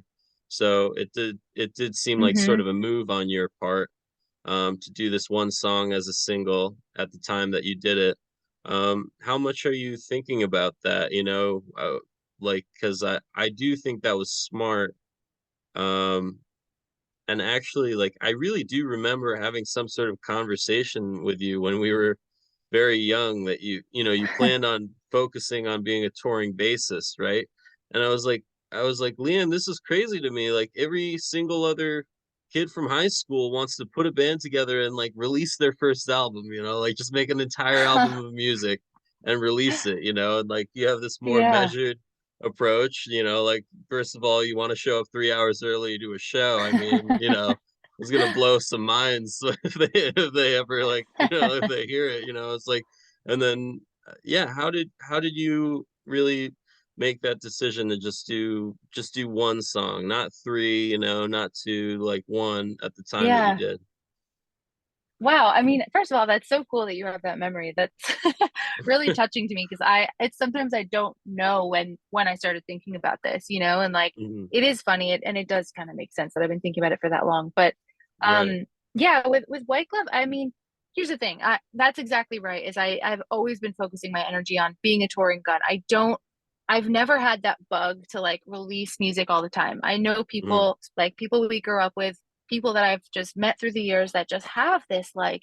S1: So it did seem like sort
S2: Hmm.
S1: of a move on your part, to do this one song as a single at the time that you did it. How much are you thinking about that? Like, because I do think that was smart. Um, and actually, like, I really do remember having some sort of conversation with you when we were very young, that you planned on focusing on being a touring bassist, right? And I was like, Leanne, this is crazy to me. Like, every single other kid from high school wants to put a band together and like release their first album, like just make an entire album of music and release it, and like you have this more
S2: Yeah.
S1: measured approach, like first of all, you want to show up 3 hours early to a show. I mean, it's gonna blow some minds if they ever like, if they hear it, it's like. And then yeah, how did you really make that decision to just do one song, not three, not two, like one at the time that you
S2: Yeah.
S1: did?
S2: Wow. I mean, first of all, that's so cool that you have that memory. That's really touching to me because it's sometimes I don't know when I started thinking about this, and like
S1: Hmm.
S2: it is funny and it does kind of make sense that I've been thinking about it for that long. But
S1: Right.
S2: yeah, with White Glove, I mean, here's the thing. That's exactly right. Is I've always been focusing my energy on being a touring gun. I've never had that bug to like release music all the time. I know
S1: Hmm.
S2: people we grew up with, people that I've just met through the years that just have this like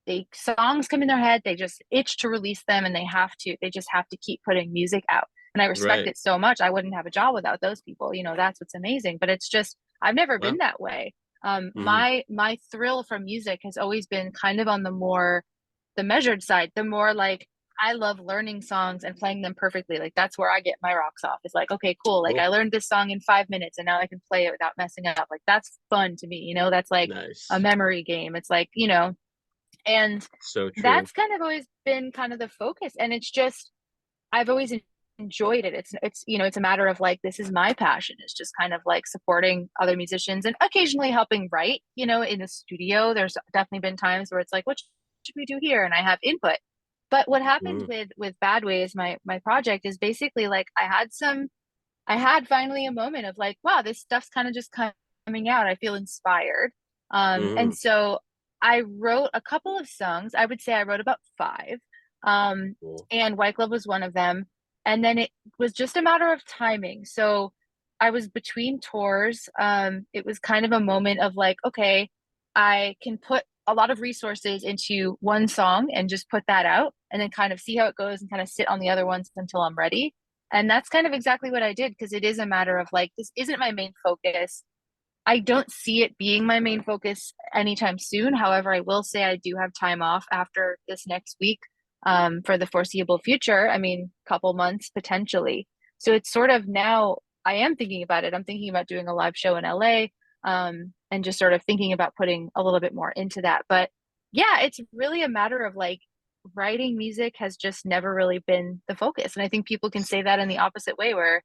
S2: they songs come in their head, they just itch to release them and they just have to keep putting music out. And I respect
S1: Right.
S2: it so much. I wouldn't have a job without those people. That's what's amazing. But it's just I've never been
S1: Well.
S2: that way.
S1: Hmm.
S2: My thrill from music has always been kind of on the measured side, the more like I love learning songs and playing them perfectly. Like that's where I get my rocks off. It's like, okay, cool. Like I
S1: Cool.
S2: learned this song in 5 minutes and now I can play it without messing up. Like that's fun to me. That's like a
S1: Nice.
S2: memory game. It's like, and
S1: So true.
S2: that's kind of always been kind of the focus. And it's just I've always enjoyed it. It's a matter of like this is my passion. It's just kind of like supporting other musicians and occasionally helping write, in the studio. There's definitely been times where it's like, what should we do here? And I have input. But what happened
S1: Hmm.
S2: with Bad Ways, my project, is basically like I had finally a moment of like, wow, this stuff's kind of just coming out. I feel inspired. And
S1: Hmm.
S2: so I wrote a couple of songs. I would say I wrote about five. Um,
S1: Cool.
S2: and White Glove was one of them. And then it was just a matter of timing. So I was between tours. It was kind of a moment of like, okay, I can put a lot of resources into one song and just put that out and then kind of see how it goes and kind of sit on the other ones until I'm ready. And that's kind of exactly what I did because it is a matter of like, this isn't my main focus. I don't see it being my main focus anytime soon. However, I will say I do have time off after this next week, for the foreseeable future. I mean, couple months potentially. So it's sort of now I am thinking about it. I'm thinking about doing a live show in LA, and just sort of thinking about putting a little bit more into that. But yeah, it's really a matter of like writing music has just never really been the focus. And I think people can say that in the opposite way, where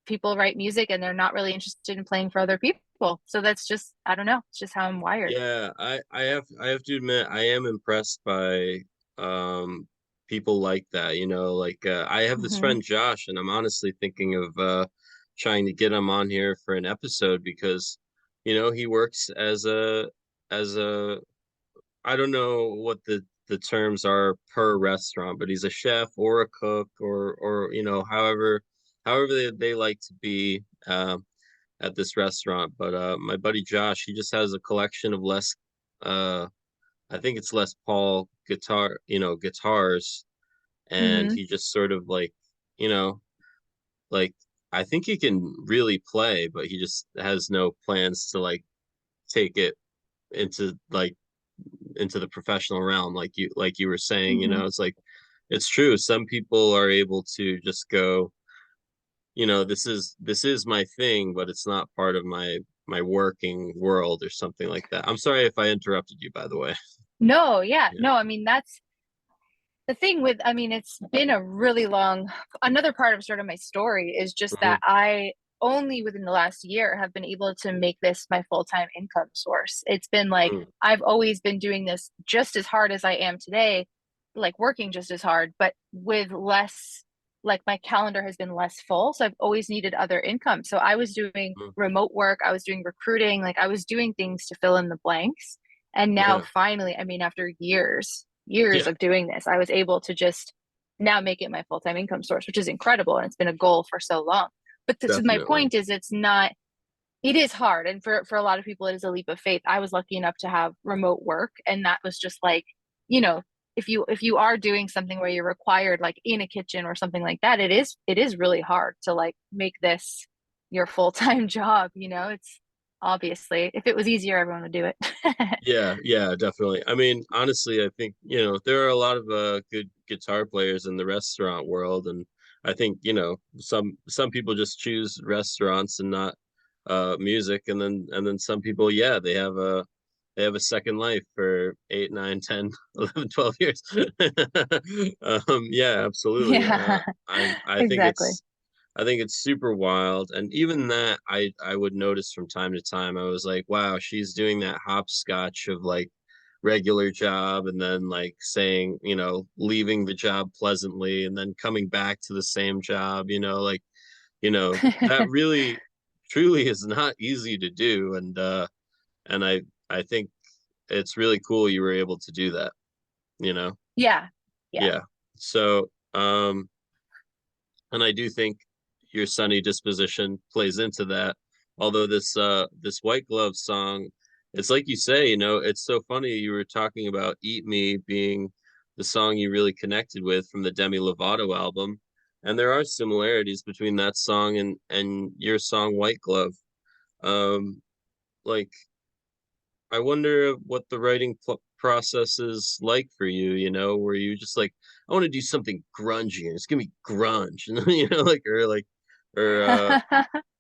S2: people write music and they're not really interested in playing for other people. So that's just, I don't know, it's just how I'm wired.
S1: Yeah, I have to admit I am impressed by um people like that, like I have this
S2: Hmm.
S1: friend Josh, and I'm honestly thinking of trying to get him on here for an episode because he works as a I don't know what the terms are per restaurant, but he's a chef or a cook or however they like to be at this restaurant. But my buddy Josh, he just has a collection of uh I think it's Les Paul guitars, and
S2: Hmm.
S1: he just sort of you know, like I think he can really play, but he just has no plans to take it into into the professional realm like you were saying.
S2: Hmm.
S1: It's like it's true. Some people are able to just go, this is my thing, but it's not part of my working world or something like that. I'm sorry if I interrupted you, by the way.
S2: No, yeah,
S1: Yeah.
S2: no, I mean, that's the thing with, I mean, it's been a really long, another part of sort of my story is just
S1: Hmm.
S2: that I only within the last year have been able to make this my full-time income source. It's been like,
S1: Hmm.
S2: I've always been doing this just as hard as I am today, like working just as hard, but with less, like my calendar has been less full. So I've always needed other income. So I was doing
S1: Hmm.
S2: remote work, I was doing recruiting, like I was doing things to fill in the blanks. And now
S1: Yeah.
S2: finally, I mean, after years
S1: Yeah,
S2: of doing this, I was able to just now make it my full-time income source, which is incredible. And it's been a goal for so long. But so my
S1: definitely.
S2: point is it's not, it is hard. And for a lot of people, it is a leap of faith. I was lucky enough to have remote work. And that was just like, you know, if you are doing something where you're required like in a kitchen or something like that, it is really hard to like make this your full-time job. It's obviously if it was easier, everyone would do it.
S1: Yeah, yeah, definitely. I mean, honestly, I think, there are a lot of good guitar players in the restaurant world, and I think, some people just choose restaurants and not music, and then some people, yeah, they have a second life for 8, 9, 10, 11, 12 years. Yeah, absolutely.
S2: Yeah,
S1: I think
S2: exactly.
S1: it's super wild. And even that I would notice from time to time. I was like, wow, she's doing that hopscotch of regular job, and then saying, leaving the job pleasantly and then coming back to the same job, that really truly is not easy to do. And I think it's really cool you were able to do that, you know?
S2: Yeah. Yeah.
S1: Yeah. So, and I do think your sunny disposition plays into that. Although this White Glove song, it's like you say, it's so funny you were talking about Eat Me being the song you really connected with from the Demi Lovato album. And there are similarities between that song and your song White Glove. Um like I wonder what the writing process is like for you, where you just I want to do something grungy and it's gonna be grunge, or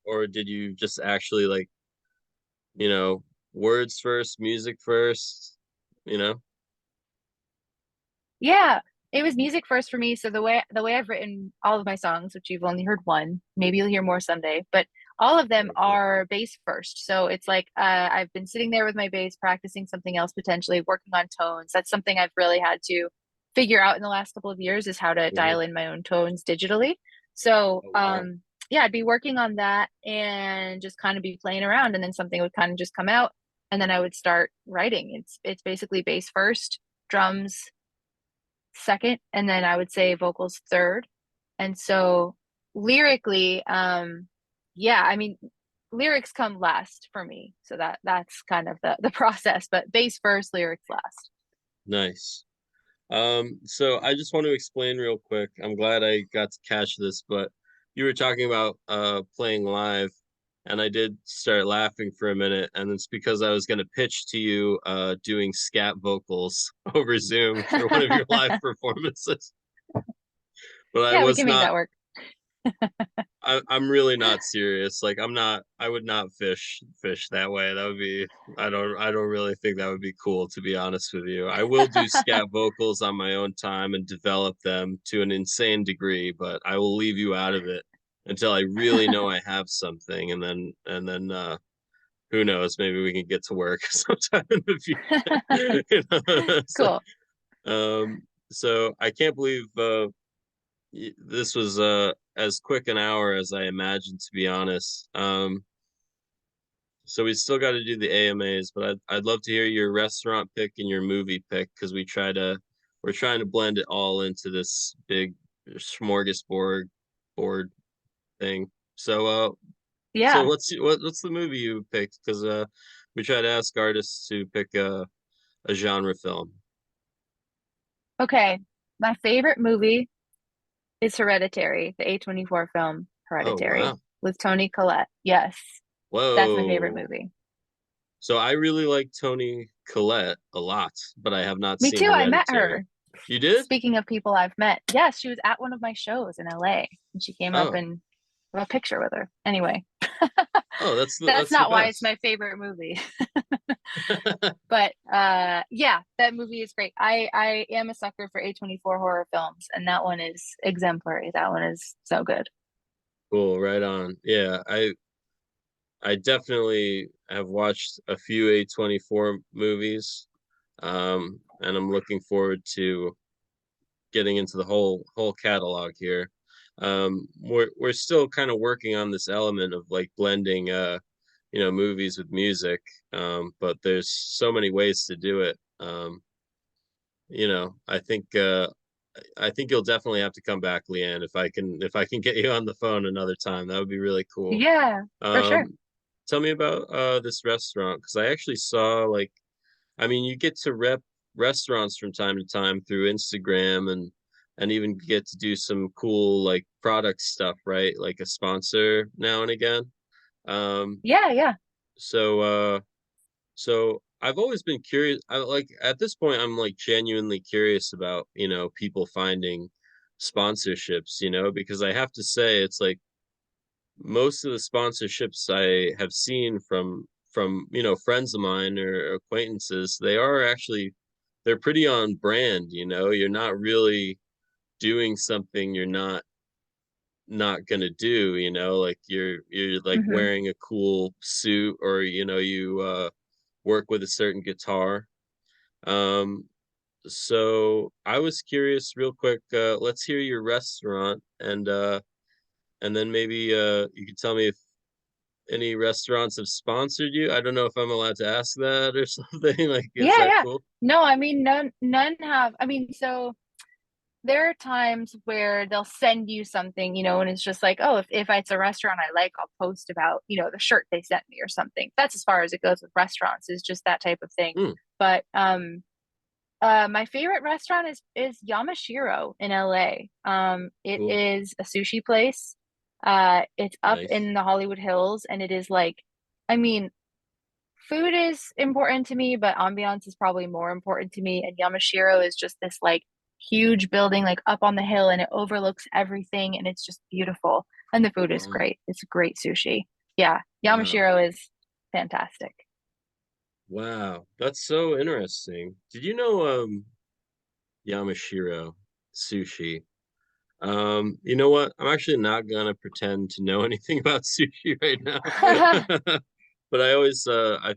S1: or did you just actually you know, words first, music first, you know?
S2: Yeah, it was music first for me. So the way I've written all of my songs, which you've only heard one, maybe you'll hear more someday, but all of them
S1: Very cool.
S2: are bass first. So it's like I've been sitting there with my bass, practicing something else, potentially working on tones. That's something I've really had to figure out in the last couple of years is how to
S1: Mhm.
S2: dial in my own tones digitally. So
S1: Oh wow.
S2: yeah, I'd be working on that and just kind of be playing around, and then something would kind of just come out. and then I would start writing. It's basically bass first, drums second, and then I would say vocals third. And so lyrically, yeah, I mean, lyrics come last for me. So that's kind of the process, but bass first, lyrics last.
S1: Nice. So I just want to explain real quick. I'm glad I got to catch this, but you were talking about playing live, and I did start laughing for a minute, and it's because I was going to pitch to you doing scat vocals over Zoom for one of your live performances, but I
S2: Yeah, we
S1: was
S2: can make
S1: not.
S2: that work.
S1: I'm really not serious. Like I'm not. I would not fish that way. That would be. I don't really think that would be cool, to be honest with you. I will do scat vocals on my own time and develop them to an insane degree, but I will leave you out of it until I really know I have something, and then who knows? Maybe we can get to work sometime in the future. You know?
S2: Cool.
S1: So I can't believe this was as quick an hour as I imagined, to be honest. So we still got to do the AMAs, but I'd love to hear your restaurant pick and your movie pick because we're trying to blend it all into this big smorgasbord board thing. So
S2: Yeah.
S1: what's the movie you picked? Because we try to ask artists to pick a genre film.
S2: Okay. My favorite movie is Hereditary, the A24 film
S1: Oh
S2: Hereditary
S1: wow.
S2: with Toni Collette. Yes, that's my favorite
S1: Whoa.
S2: movie.
S1: So I really like Toni Collette a lot, but I have not
S2: Me
S1: seen
S2: too. I met
S1: Hereditary.
S2: her.
S1: You did?
S2: Speaking of people I've met, yes, she was at one of my shows in LA and she came up
S1: Oh,
S2: and a picture with her. Anyway,
S1: oh, that's
S2: that's
S1: the
S2: not why it's
S1: best.
S2: my favorite movie. But yeah, that movie is great. I am a sucker for A24 horror films and that one is exemplary. That one is so good.
S1: Cool, right on. Yeah, I definitely have watched a few A24 movies, and I'm looking forward to getting into the whole catalog here. We're still kind of working on this element of like blending movies with music, but there's so many ways to do it. I think you'll definitely have to come back, Leanne, if I can get you on the phone another time. That would be really cool.
S2: Yeah, for sure.
S1: Um, Tell me about this restaurant because I actually saw like I mean you get to rep restaurants from time to time through Instagram and even get to do some cool like product stuff, right? Like a sponsor now and again. Um,
S2: Yeah, yeah.
S1: so so I've always been curious. I like at this point I'm like genuinely curious about, people finding sponsorships, because I have to say it's like most of the sponsorships I have seen from friends of mine or acquaintances, they're pretty on brand, You're not really doing something you're not gonna do, like you're like
S2: Hmm.
S1: wearing a cool suit or you work with a certain guitar. Um, so I was curious real quick, let's hear your restaurant and then maybe you could tell me if any restaurants have sponsored you. I don't know if I'm allowed to ask that or something. Like, is
S2: Yeah,
S1: that
S2: yeah.
S1: cool?
S2: No, I mean none have. I mean, so there are times where they'll send you something, and it's just like, oh, if it's a restaurant I like, I'll post about, the shirt they sent me or something. That's as far as it goes with restaurants, is just that type of thing.
S1: Hmm,
S2: But my favorite restaurant is Yamashiro in LA. It
S1: cool.
S2: is a sushi place. It's up
S1: Nice.
S2: in the Hollywood Hills, and it is like, I mean, food is important to me, but ambiance is probably more important to me. And Yamashiro is just this like huge building, like up on the hill, and it overlooks everything, and it's just beautiful. And the food is
S1: Wow.
S2: great. It's great sushi. Yeah,
S1: Wow.
S2: Yamashiro is fantastic.
S1: Wow. That's so interesting. Did you know Yamashiro sushi? You know what? I'm actually not gonna pretend to know anything about sushi right now. But I always I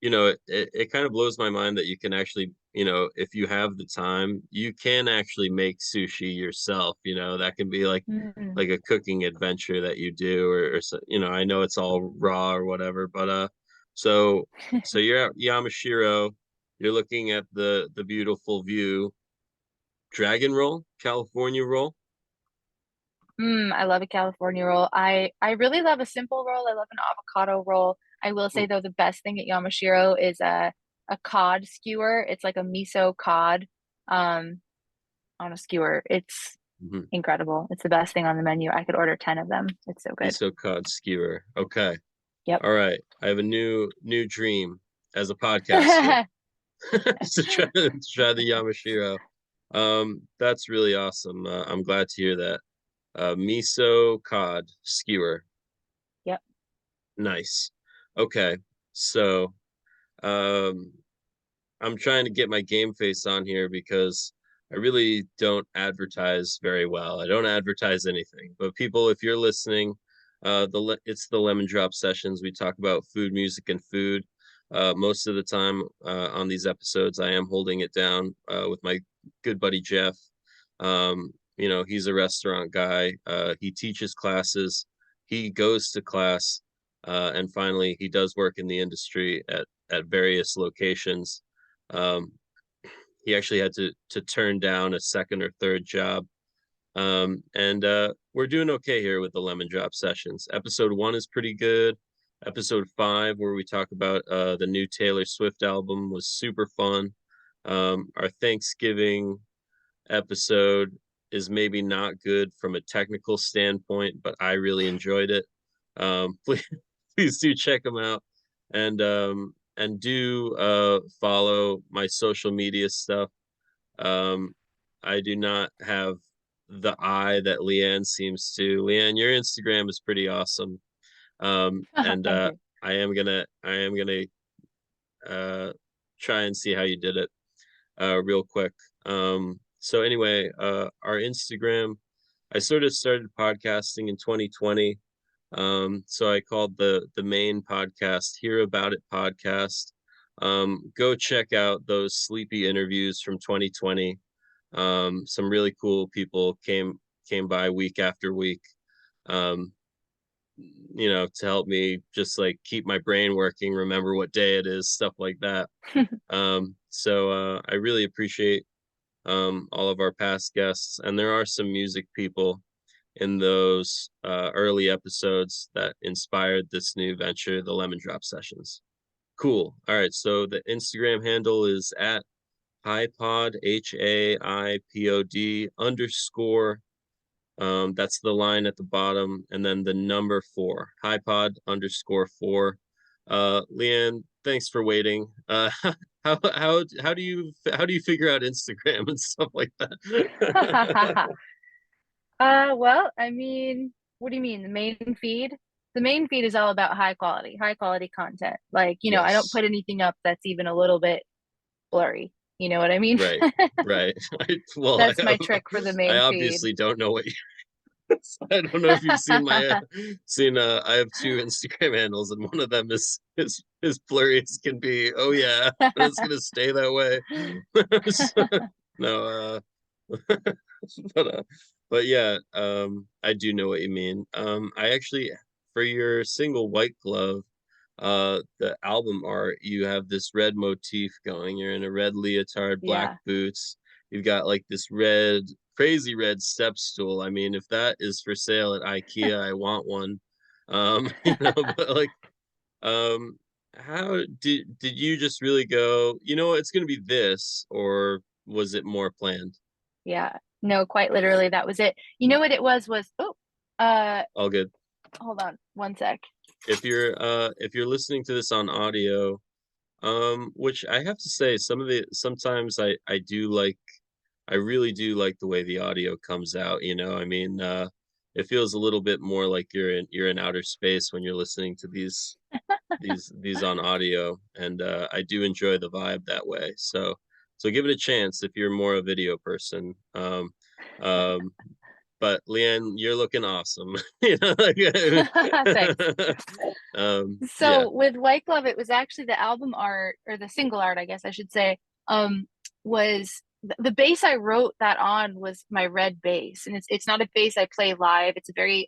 S1: it kind of blows my mind that you can actually if you have the time, you can actually make sushi yourself. That can be
S2: Mm.
S1: like a cooking adventure that you do, or I know it's all raw or whatever, but so you're at Yamashiro, you're looking at the beautiful view. Dragon roll, California roll.
S2: I love a California roll. I really love a simple roll. I love an avocado roll. I will say
S1: Ooh,
S2: though, the best thing at Yamashiro is a cod skewer. It's like a miso cod um on a skewer. It's
S1: mhm.
S2: incredible. It's the best thing on the menu. I could order 10 of them. It's so good.
S1: Miso cod skewer. Okay.
S2: Yep.
S1: All right. I have a new dream as a podcaster to try the Yamashiro. That's really awesome. I'm glad to hear that. Miso cod skewer.
S2: Yep.
S1: Nice. Okay. So, um, I'm trying to get my game face on here because I really don't advertise very well. I don't advertise anything. But people, if you're listening, it's the Lemon Drop Sessions. We talk about food, music, and food. Most of the time on these episodes, I am holding it down with my good buddy Jeff. He's a restaurant guy. He teaches classes. He goes to class, and finally, he does work in the industry at various locations. um, he actually had to turn down a second or third job. And we're doing okay here with the Lemon Drop Sessions. Episode 1 is pretty good. Episode 5, where we talk about the new Taylor Swift album, was super fun. Our Thanksgiving episode is maybe not good from a technical standpoint, but I really enjoyed it. Please do check them out, and do follow my social media stuff. Um, I do not have the eye that Leanne seems to. Leanne, your Instagram is pretty awesome. And
S2: Thank you.
S1: I am gonna uh try and see how you did it real quick. So anyway, our Instagram, I sort of started podcasting in 2020. So I called the main podcast Hear About It podcast. Go check out those sleepy interviews from 2020. Some really cool people came by week after week. Um, to help me just like keep my brain working, remember what day it is, stuff like that. So I really appreciate all of our past guests, and there are some music people in those early episodes that inspired this new venture, the Lemon Drop Sessions. Cool. All right. So the Instagram handle is at HiPod, HAIPOD underscore. That's the line at the bottom, and then the number 4, HiPod underscore 4. Leanne, thanks for waiting. How do you figure out Instagram and stuff like that?
S2: Well, I mean, what do you mean? The main feed? The main feed is all about high quality content. Like, I don't
S1: Yes.
S2: put anything up that's even a little bit blurry. You know what I mean?
S1: Right. Right. Well,
S2: That's my trick for the
S1: I
S2: main feed.
S1: obviously don't know what you. I don't know if you've seen my seen. I have 2 Instagram handles, and one of them is blurry as can be. Oh yeah, and it's gonna stay that way. So, no, but but yeah, I do know what you mean. I actually, for your single White Glove, the album art, you have this red motif going. You're in a red leotard, black
S2: Yeah.
S1: boots. You've got like this crazy red step stool. I mean, if that is for sale at IKEA, I want one. But like, um, how did you just really go, it's gonna be this, or was it more planned?
S2: Yeah. No, quite literally, that was it. You know what it was, oh, uh,
S1: All good.
S2: hold on one sec.
S1: If you're listening to this on audio, which I have to say, sometimes I do like, I really do like the way the audio comes out, I mean, it feels a little bit more like you're in outer space when you're listening to these on audio, and I do enjoy the vibe that way. So give it a chance if you're more a video person. Um, but Leanne, you're looking awesome.
S2: Thanks.
S1: Yeah.
S2: So with White Glove, it was actually the album art or the single art, I guess I should say. Um, was the bass I wrote that on was my red bass, and it's not a bass I play live. It's a very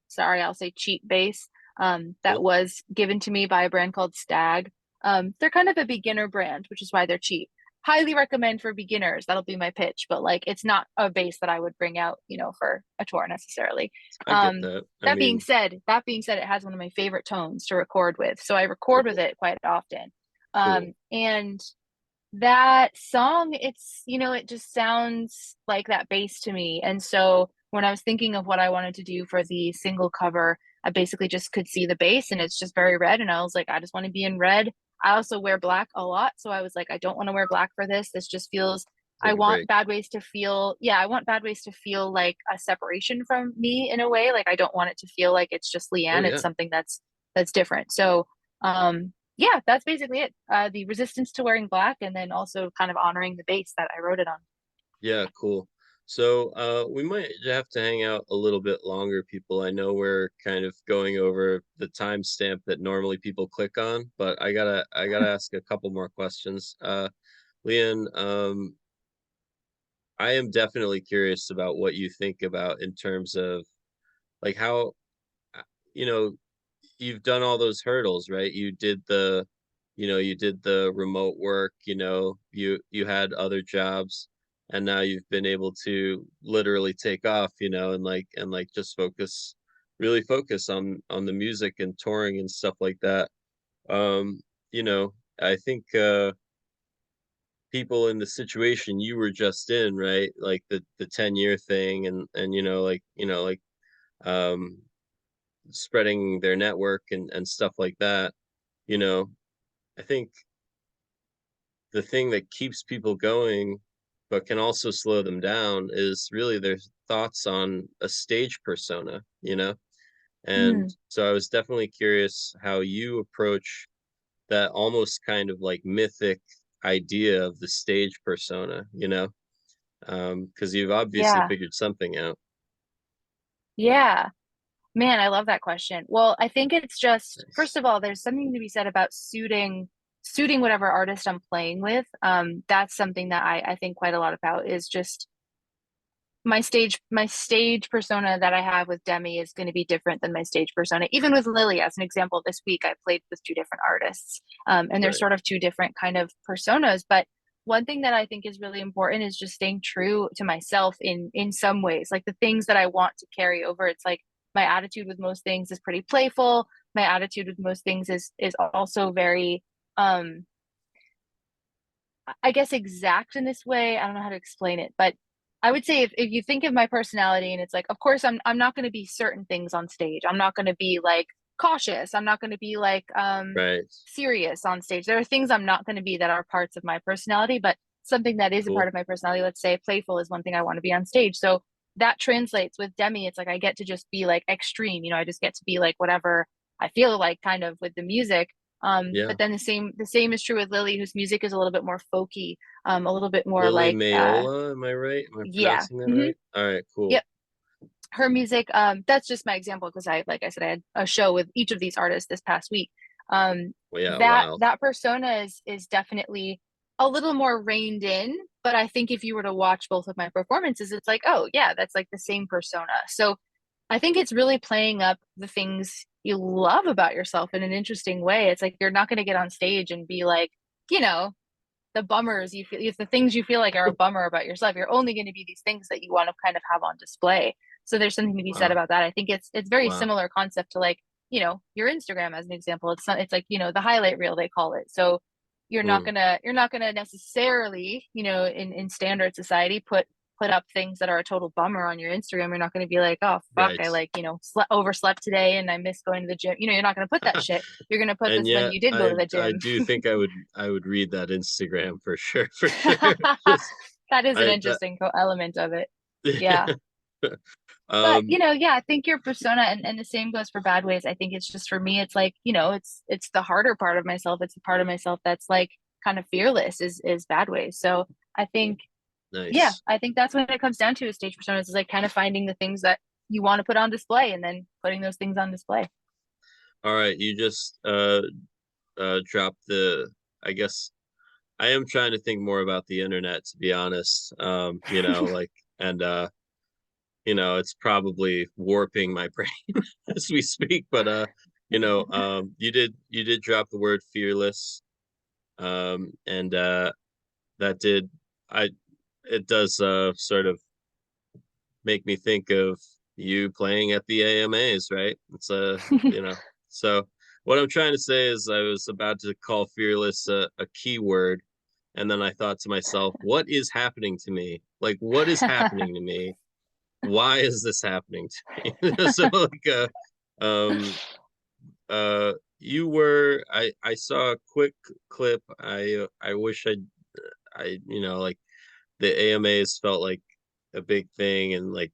S2: sorry, I'll say cheap bass that
S1: Cool.
S2: was given to me by a brand called Stag. They're kind of a beginner brand, which is why they're cheap. Highly recommend for beginners. That'll be my pitch, but like it's not a bass that I would bring out, for a tour necessarily.
S1: I get that. I mean,
S2: That being said, it has one of my favorite tones to record with, so I record with
S1: cool,
S2: it quite often.
S1: cool.
S2: And that song, it just sounds like that bass to me. And so when I was thinking of what I wanted to do for the single cover, I basically just could see the bass and it's just very red. And I was like, I just want to be in red. I also wear black a lot. So I was like, I don't want to wear black for this. This just feels, I
S1: Take a
S2: want
S1: break.
S2: Bad Ways to feel, yeah, I want Bad Ways to feel like a separation from me in a way. Like I don't want it to feel like it's just
S1: Oh
S2: Leanne. It's
S1: yeah,
S2: something that's different. So, yeah, that's basically it. The resistance to wearing black, and then also kind of honoring the base that I wrote it on.
S1: yeah, cool. So we might have to hang out a little bit longer, people. I know we're kind of going over the timestamp that normally people click on, but I gotta ask a couple more questions. Leanne, I am definitely curious about what you think about in terms of like how uh, you know you've done all those hurdles, right? You did the remote work, you had other jobs, and now you've been able to literally take off, and just really focus on the music and touring and stuff like that. I think people in the situation you were just in, right? Like the 10-year thing and um spreading their network and stuff like that. You know, I think the thing that keeps people going, but can also slow them down, is really their thoughts on a stage persona. And
S2: Mm,
S1: so I was definitely curious how you approach that almost kind of like mythic idea of the stage persona. Because you've obviously
S2: yeah,
S1: figured something out.
S2: yeah. Man, I love that question. Well, I think it's just, first
S1: Nice.
S2: of all, there's something to be said about suiting whatever artist I'm playing with. That's something that I think quite a lot about is just my stage persona that I have with Demi is going to be different than my stage persona. Even with Lily, as an example, this week I played with two different artists, and they're
S1: Right.
S2: sort of two different kind of personas. But one thing that I think is really important is just staying true to myself in some ways, like the things that I want to carry over. It's like my attitude with most things is pretty playful. My attitude with most things is also very um I guess exact in this way. I don't know how to explain it, but I would say if you think of my personality and it's like, of course I'm not going to be certain things on stage. I'm not going to be like cautious. I'm not going to be like
S1: Right.
S2: serious on stage. There are things I'm not going to be that are parts of my personality, but something that is a part
S1: Cool.
S2: of my personality, let's say playful is one thing I want to be on stage. So that translates with Demi. It's like I get to just be like extreme, I just get to be like whatever I feel like kind of with the music.
S1: Yeah.
S2: But then the same is true with Lily, whose music is a little bit more folky, a little bit more
S1: Lily
S2: like
S1: Mayola, am I right? Am I
S2: yeah.
S1: pronouncing that right? All right, cool.
S2: Yep. Her music, that's just my example because like I said, I had a show with each of these artists this past week.
S1: Well, yeah,
S2: That
S1: wow.
S2: that persona is definitely a little more reined in, but I think if you were to watch both of my performances, it's like, oh yeah, that's like the same persona. So I think it's really playing up the things you love about yourself in an interesting way. It's like you're not going to get on stage and be like, you know, the bummers you feel, the things you feel like are a bummer about yourself. You're only going to be these things that you want to kind of have on display. So there's something to be said
S1: Wow.
S2: about that. I think it's very
S1: Wow.
S2: similar concept to like, your Instagram as an example. It's like, the highlight reel they call it. So
S1: Mm.
S2: you're not gonna necessarily, in standard society put up things that are a total bummer on your Instagram. You're not going to be like, oh fuck,
S1: Right.
S2: I like, overslept today and I miss going to the gym. You're not going to put that shit. You're going to put
S1: And
S2: this when
S1: yet
S2: you did go to the
S1: I
S2: gym.
S1: do think I would read that Instagram for sure, for sure. Just
S2: That is an
S1: I that
S2: interesting element of it. Yeah. But,
S1: um
S2: yeah, I think your persona, and the same goes for Bad Ways. I think it's just for me, it's like, it's the harder part of myself. It's the part of myself that's like kind of fearless is Bad Ways. So I think, yeah,
S1: nice.
S2: I think that's what it comes down to is stage personas is like kind of finding the things that you want to put on display and then putting those things on display.
S1: All right, you just dropped the, I guess, I am trying to think more about the internet, to be honest. You know, like, and you know, it's probably warping my brain as we speak. But you did drop the word fearless, and that did I it does sort of make me think of you playing at the AMAs, right? It's you know, so what I'm trying to say is I was about to call fearless a keyword, and then I thought to myself, what is happening to me? Like, what is happening to me? Why is this happening to me? So like um you were I saw a quick clip. I wish I you know, like the AMAs felt like a big thing, and like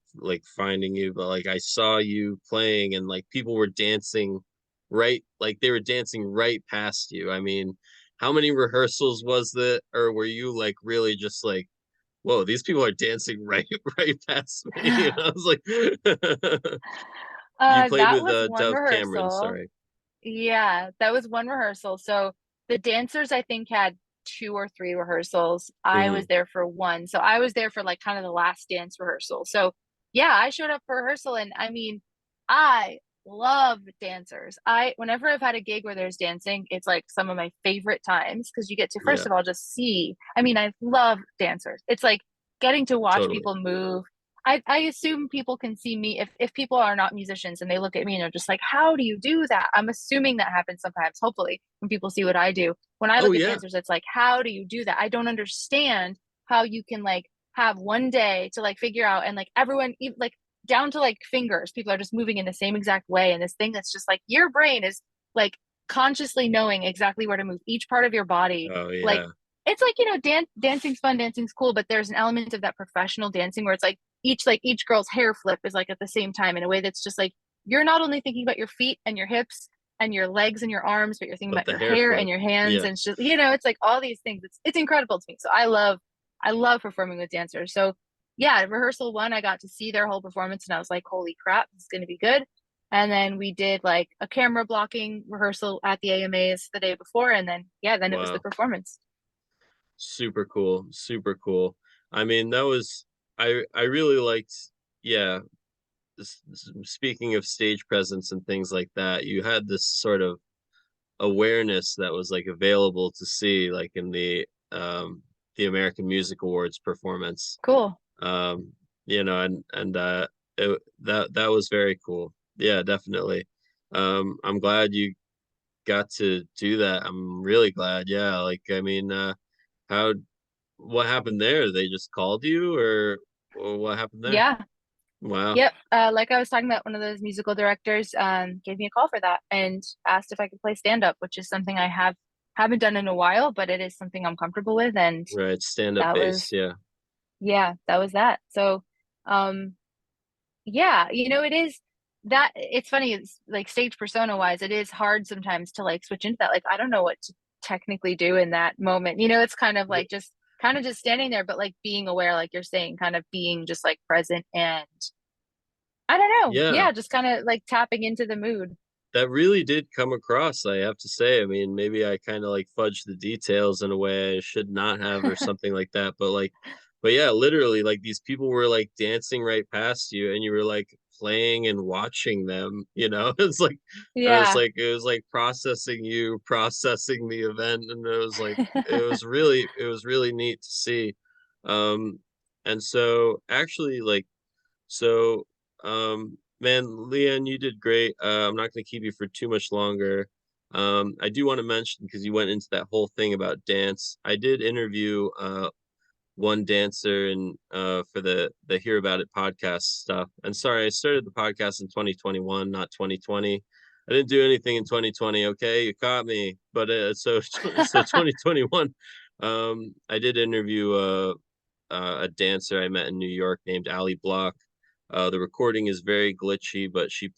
S1: finding you, but like I saw you playing and like people were dancing right, like they were dancing right past you. I mean, how many rehearsals was that, or were you like really just like, whoa, these people are dancing right right past me? You know, I was like, you played
S2: That
S1: with
S2: was one
S1: Dove Cameron,
S2: rehearsal.
S1: sorry.
S2: Yeah, that was one rehearsal. So the dancers, I think, had two or three rehearsals. I was
S1: Hmm.
S2: there for one. So I was there for like kind of the last dance rehearsal. So yeah, I showed up for rehearsal and I mean, I love dancers. Whenever I've had a gig where there's dancing, it's like some of my favorite times because you get to, first
S1: Yeah,
S2: of all, just see. I mean, I love dancers. It's like getting to watch
S1: totally.
S2: people move. I assume people can see me if people are not musicians and they look at me and they're just like, how do you do that? I'm assuming that happens sometimes, hopefully, when people see what I do. When I
S1: Oh
S2: look at
S1: yeah,
S2: dancers, it's like, how do you do that? I don't understand how you can like have one day to like figure out and like everyone like down to like fingers, people are just moving in the same exact way. And this thing that's just like your brain is like consciously knowing exactly where to move each part of your body.
S1: oh
S2: Like
S1: yeah.
S2: it's like, dancing's fun, dancing's cool, but there's an element of that professional dancing where it's like each girl's hair flip is like at the same time in a way that's just like you're not only thinking about your feet and your hips and your legs and your arms, but you're thinking
S1: But
S2: about
S1: the
S2: your
S1: hair
S2: hair and
S1: flip,
S2: your hands
S1: yeah.
S2: and it's just it's like all these things. It's incredible to me. So I love performing with dancers. So yeah, rehearsal one, I got to see their whole performance and I was like, holy crap, this is gonna be good. And then we did like a camera blocking rehearsal at the AMAs the day before, and then yeah, then it was the
S1: Wow.
S2: performance.
S1: Super cool, super cool. I mean, that was I really liked, yeah, speaking of stage presence and things like that, you had this sort of awareness that was like available to see like in the American Music Awards performance.
S2: Cool.
S1: Um, you know, that was very cool. Yeah, definitely. I'm glad you got to do that. I'm really glad. Yeah, like I mean, how what happened there? They just called you, or what happened there?
S2: Yeah.
S1: Wow.
S2: Yep. Like I was talking about, one of those musical directors gave me a call for that and asked if I could play stand up, which is something I haven't done in a while, but it is something I'm comfortable with. And
S1: Right, stand-up
S2: that
S1: bass,
S2: was,
S1: yeah.
S2: yeah, that was that. So, um, yeah, it is that it's funny. It's like stage persona wise, it is hard sometimes to like switch into that. Like, I don't know what to technically do in that moment. It's kind of just standing there, but like being aware, like you're saying, kind of being just like present and I don't know.
S1: Yeah,
S2: Yeah, just kind of like tapping into the mood.
S1: that really did come across, I have to say. I mean, maybe I kinda, like, fudged the details in a way I should not have or something like that, but yeah, literally, like, these people were, like, dancing right past you, and you were, like, playing and watching them, you know?
S2: Yeah.
S1: It was like processing you, processing the event, and it was really neat to see. Um, and so, actually, like, so, man, Leanne, you did great. I'm not going to keep you for too much longer. I do want to mention, because you went into that whole thing about dance. I did interview one dancer and for the Hear About It podcast stuff. And sorry, I started the podcast in 2021, not 2020. I didn't do anything in 2020. Okay, you caught me. But so 2021, I did interview a dancer I met in New York named Ali Block. The recording is very glitchy, but she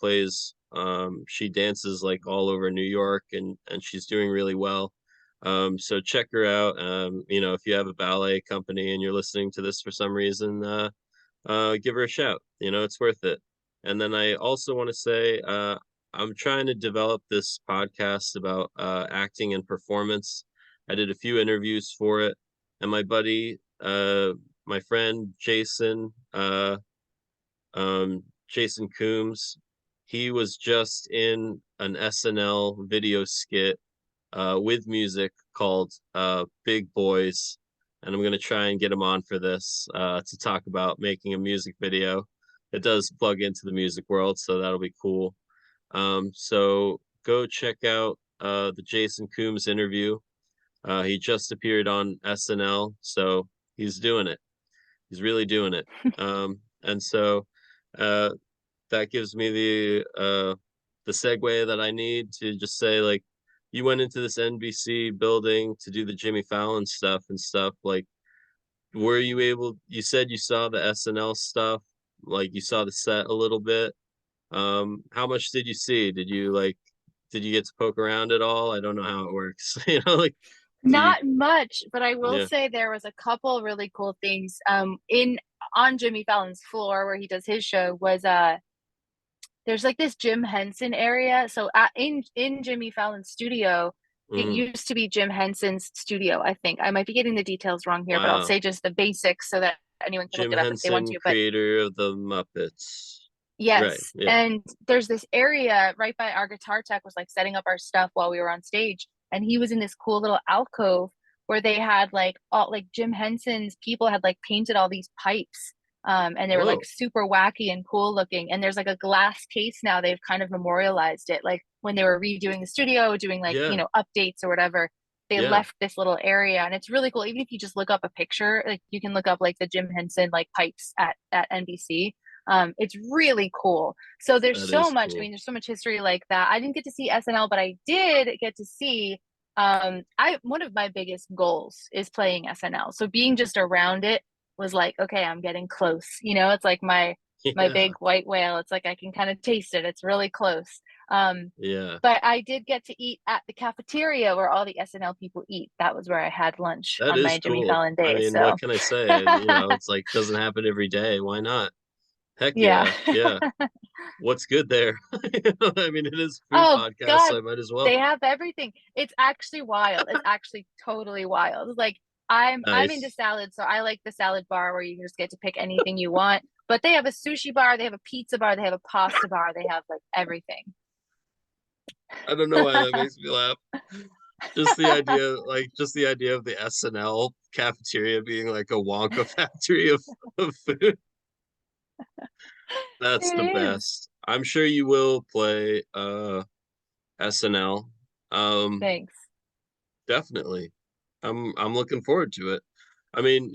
S1: dances like all over New York, and she's doing really well. So check her out. You know, if you have a ballet company and you're listening to this for some reason, give her a shout. You know, it's worth it. And then I also want to say, I'm trying to develop this podcast about acting and performance. I did a few interviews for it, and my buddy, my friend Jason Coombs, he was just in an SNL video skit with music called Big Boys, and I'm gonna try and get him on for this to talk about making a music video. It does plug into the music world, so that'll be cool. So go check out the Jason Coombs interview. He just appeared on SNL, so he's doing it. He's really doing it. And so uh, that gives me the segue that I need to just say, like, you went into this NBC building to do the Jimmy Fallon stuff and stuff. Like, were you able? You said you saw the SNL stuff, like you saw the set a little bit. How much did you see? Did you get to poke around at all? I don't know how it works. Like, do you?
S2: Not much, but I will
S1: Yeah.
S2: say there was a couple really cool things. In on Jimmy Fallon's floor where he does his show was there's like this Jim Henson area. So in Jimmy Fallon's studio, it
S1: Mhm.
S2: used to be Jim Henson's studio, I think. I might be getting the details wrong here, but I'll
S1: Wow.
S2: say just the basics so that anyone can look
S1: Jim
S2: it up if they want
S1: Henson,
S2: to. But
S1: creator of the Muppets. Right.
S2: yes.
S1: Yeah.
S2: And there's this area right by our guitar tech was like setting up our stuff while we were on stage. And he was in this cool little alcove where they had like all like Jim Henson's people had like painted all these pipes. And they were like
S1: Whoa.
S2: super wacky and cool looking. And there's like a glass case now. They've kind of memorialized it. Like when they were redoing the studio, doing like,
S1: Yeah.
S2: updates or whatever, they
S1: Yeah.
S2: left this little area and it's really cool. Even if you just look up a picture, like you can look up like the Jim Henson like pipes at NBC. It's really cool. So there's
S1: That
S2: so
S1: is
S2: much. I
S1: cool.
S2: mean, there's so much history like that. I didn't get to see SNL, but I did get to see. I one of my biggest goals is playing SNL. So being just around it was like, okay, I'm getting close. It's like my big
S1: Yeah.
S2: white whale. It's like I can kind of taste it. It's really close. Um,
S1: Yeah.
S2: but I did get to eat at the cafeteria where all the SNL people eat. That was where I had lunch
S1: That
S2: on
S1: is
S2: my Jimmy
S1: cool.
S2: Fallon
S1: I
S2: days.
S1: mean, what
S2: So
S1: can I say? It's like doesn't happen every day. Why not? Heck
S2: yeah.
S1: yeah. Yeah. What's good there? I mean, it is a food
S2: Oh
S1: podcast, so
S2: God,
S1: I might as well.
S2: they have everything. It's actually wild. It's actually totally wild. Like I'm into
S1: Nice.
S2: salad, so I like the salad bar where you just get to pick anything you want. But they have a sushi bar, they have a pizza bar, they have a pasta bar, they have like everything.
S1: I don't know why that makes me laugh. Just the idea of the SNL cafeteria being like a Wonka factory of food. That's the
S2: It is.
S1: best. I'm sure you will play SNL. Um,
S2: Thanks.
S1: Definitely. I'm looking forward to it. I mean,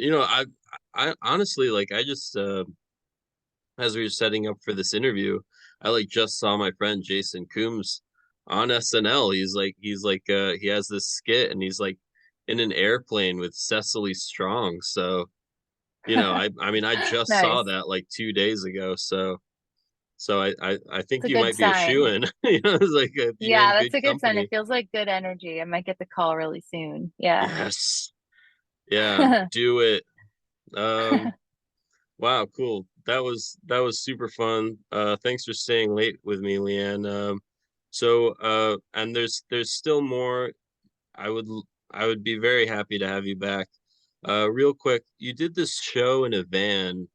S1: I honestly, like, I just as we were setting up for this interview, I like just saw my friend Jason Coombs on SNL. He has this skit and he's like in an airplane with Cecily Strong. So, I mean I just saw
S2: Nice.
S1: that like 2 days ago. So I
S2: It's
S1: think
S2: a
S1: you
S2: good
S1: might be a
S2: sign.
S1: shoe-in. It's like you're
S2: Yeah,
S1: in
S2: that's
S1: good
S2: a good sign. It
S1: company.
S2: feels like good energy. I might get the call really soon. Yeah.
S1: Yes. Yeah, do it. Um Wow, cool. That was super fun. Thanks for staying late with me, Leanne. And there's still more. I would I would be very happy to have you back. Real quick, you did this show in a van,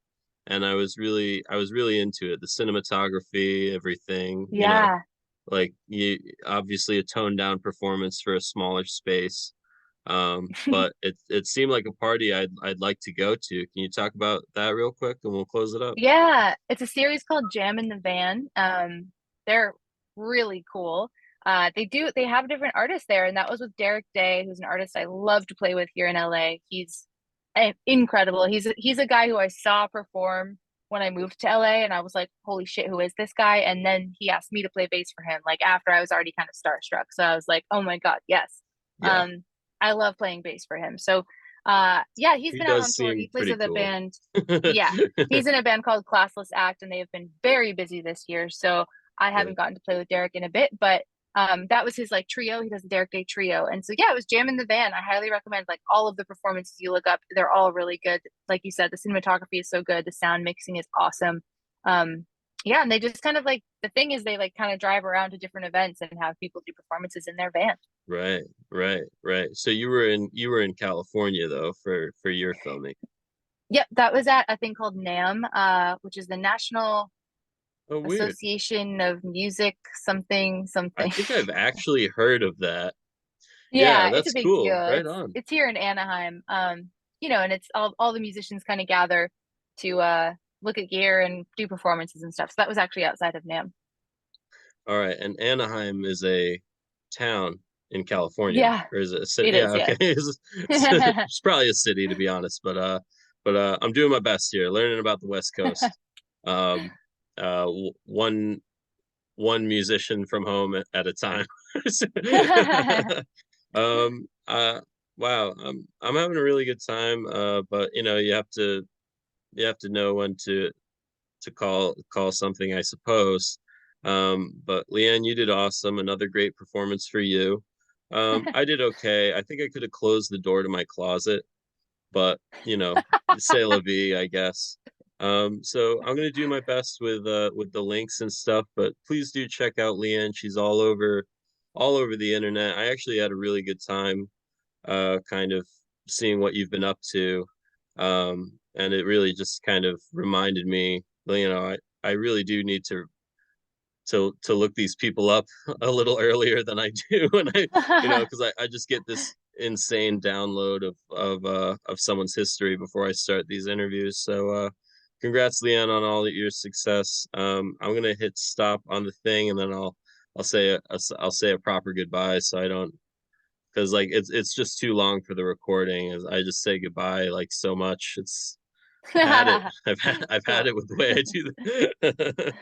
S1: and I was really into it. The cinematography, everything,
S2: Yeah.
S1: like you obviously a toned down performance for a smaller space. But it seemed like a party I'd like to go to. Can you talk about that real quick and we'll close it up?
S2: Yeah, it's a series called Jam in the Van. They're really cool. They have different artists there, and that was with Derek Day, who's an artist I love to play with here in LA. He's incredible. He's a guy who I saw perform when I moved to LA, and I was like, holy shit, who is this guy? And then he asked me to play bass for him, like after I was already kind of starstruck. So I was like, oh my God, yes.
S1: Yeah,
S2: Um, I love playing bass for him. So yeah, he's
S1: he
S2: been out on
S1: does
S2: tour.
S1: seem
S2: He plays
S1: pretty
S2: with a
S1: cool.
S2: band. Yeah, he's in a band called Classless Act, and they have been very busy this year. So I
S1: Good.
S2: haven't gotten to play with Derek in a bit, but that was his like trio. He does a Derek Day trio, and so yeah, it was Jam in the Van. I highly recommend like all of the performances you look up. They're all really good. Like you said, the cinematography is so good. The sound mixing is awesome. Um, Yeah, and they just kind of like the thing is they like kind of drive around to different events and have people do performances in their van.
S1: Right, right. So you were in California though for your filming.
S2: Yep, that was at a thing called NAMM, which is the National
S1: Oh, weird.
S2: Association of Music something
S1: I
S2: something.
S1: think I've actually heard of that. Yeah,
S2: Yeah, it's a
S1: that's
S2: big
S1: cool.
S2: deal.
S1: Right on.
S2: It's here in Anaheim. And it's all the musicians kind of gather to look at gear and do performances and stuff. So that was actually outside of NAMM.
S1: All right, and Anaheim is a town in California,
S2: Yeah,
S1: or is it a city?
S2: it
S1: Yeah,
S2: is,
S1: okay.
S2: yes.
S1: It's probably a city to be honest, but I'm doing my best here, learning about the West Coast. Um, one musician from home at a time. um, uh, wow, I'm having a really good time. But you have to know when to call something, I suppose. But Leanne, you did awesome. Another great performance for you. I did okay. I think I could have closed the door to my closet, but c'est la vie, I guess. So I'm gonna do my best with the links and stuff, but please do check out Leanne. She's all over the internet. I actually had a really good time kind of seeing what you've been up to. And it really just kind of reminded me, I really do need to look these people up a little earlier than I do, and because I just get this insane download of someone's history before I start these interviews. So congrats, Leanne, on all your success. I'm gonna hit stop on the thing, and then I'll say a proper goodbye, so I don't because like it's just too long for the recording. As I just say goodbye like so much. I've had it. I've had
S2: Cool.
S1: it with the way I do that.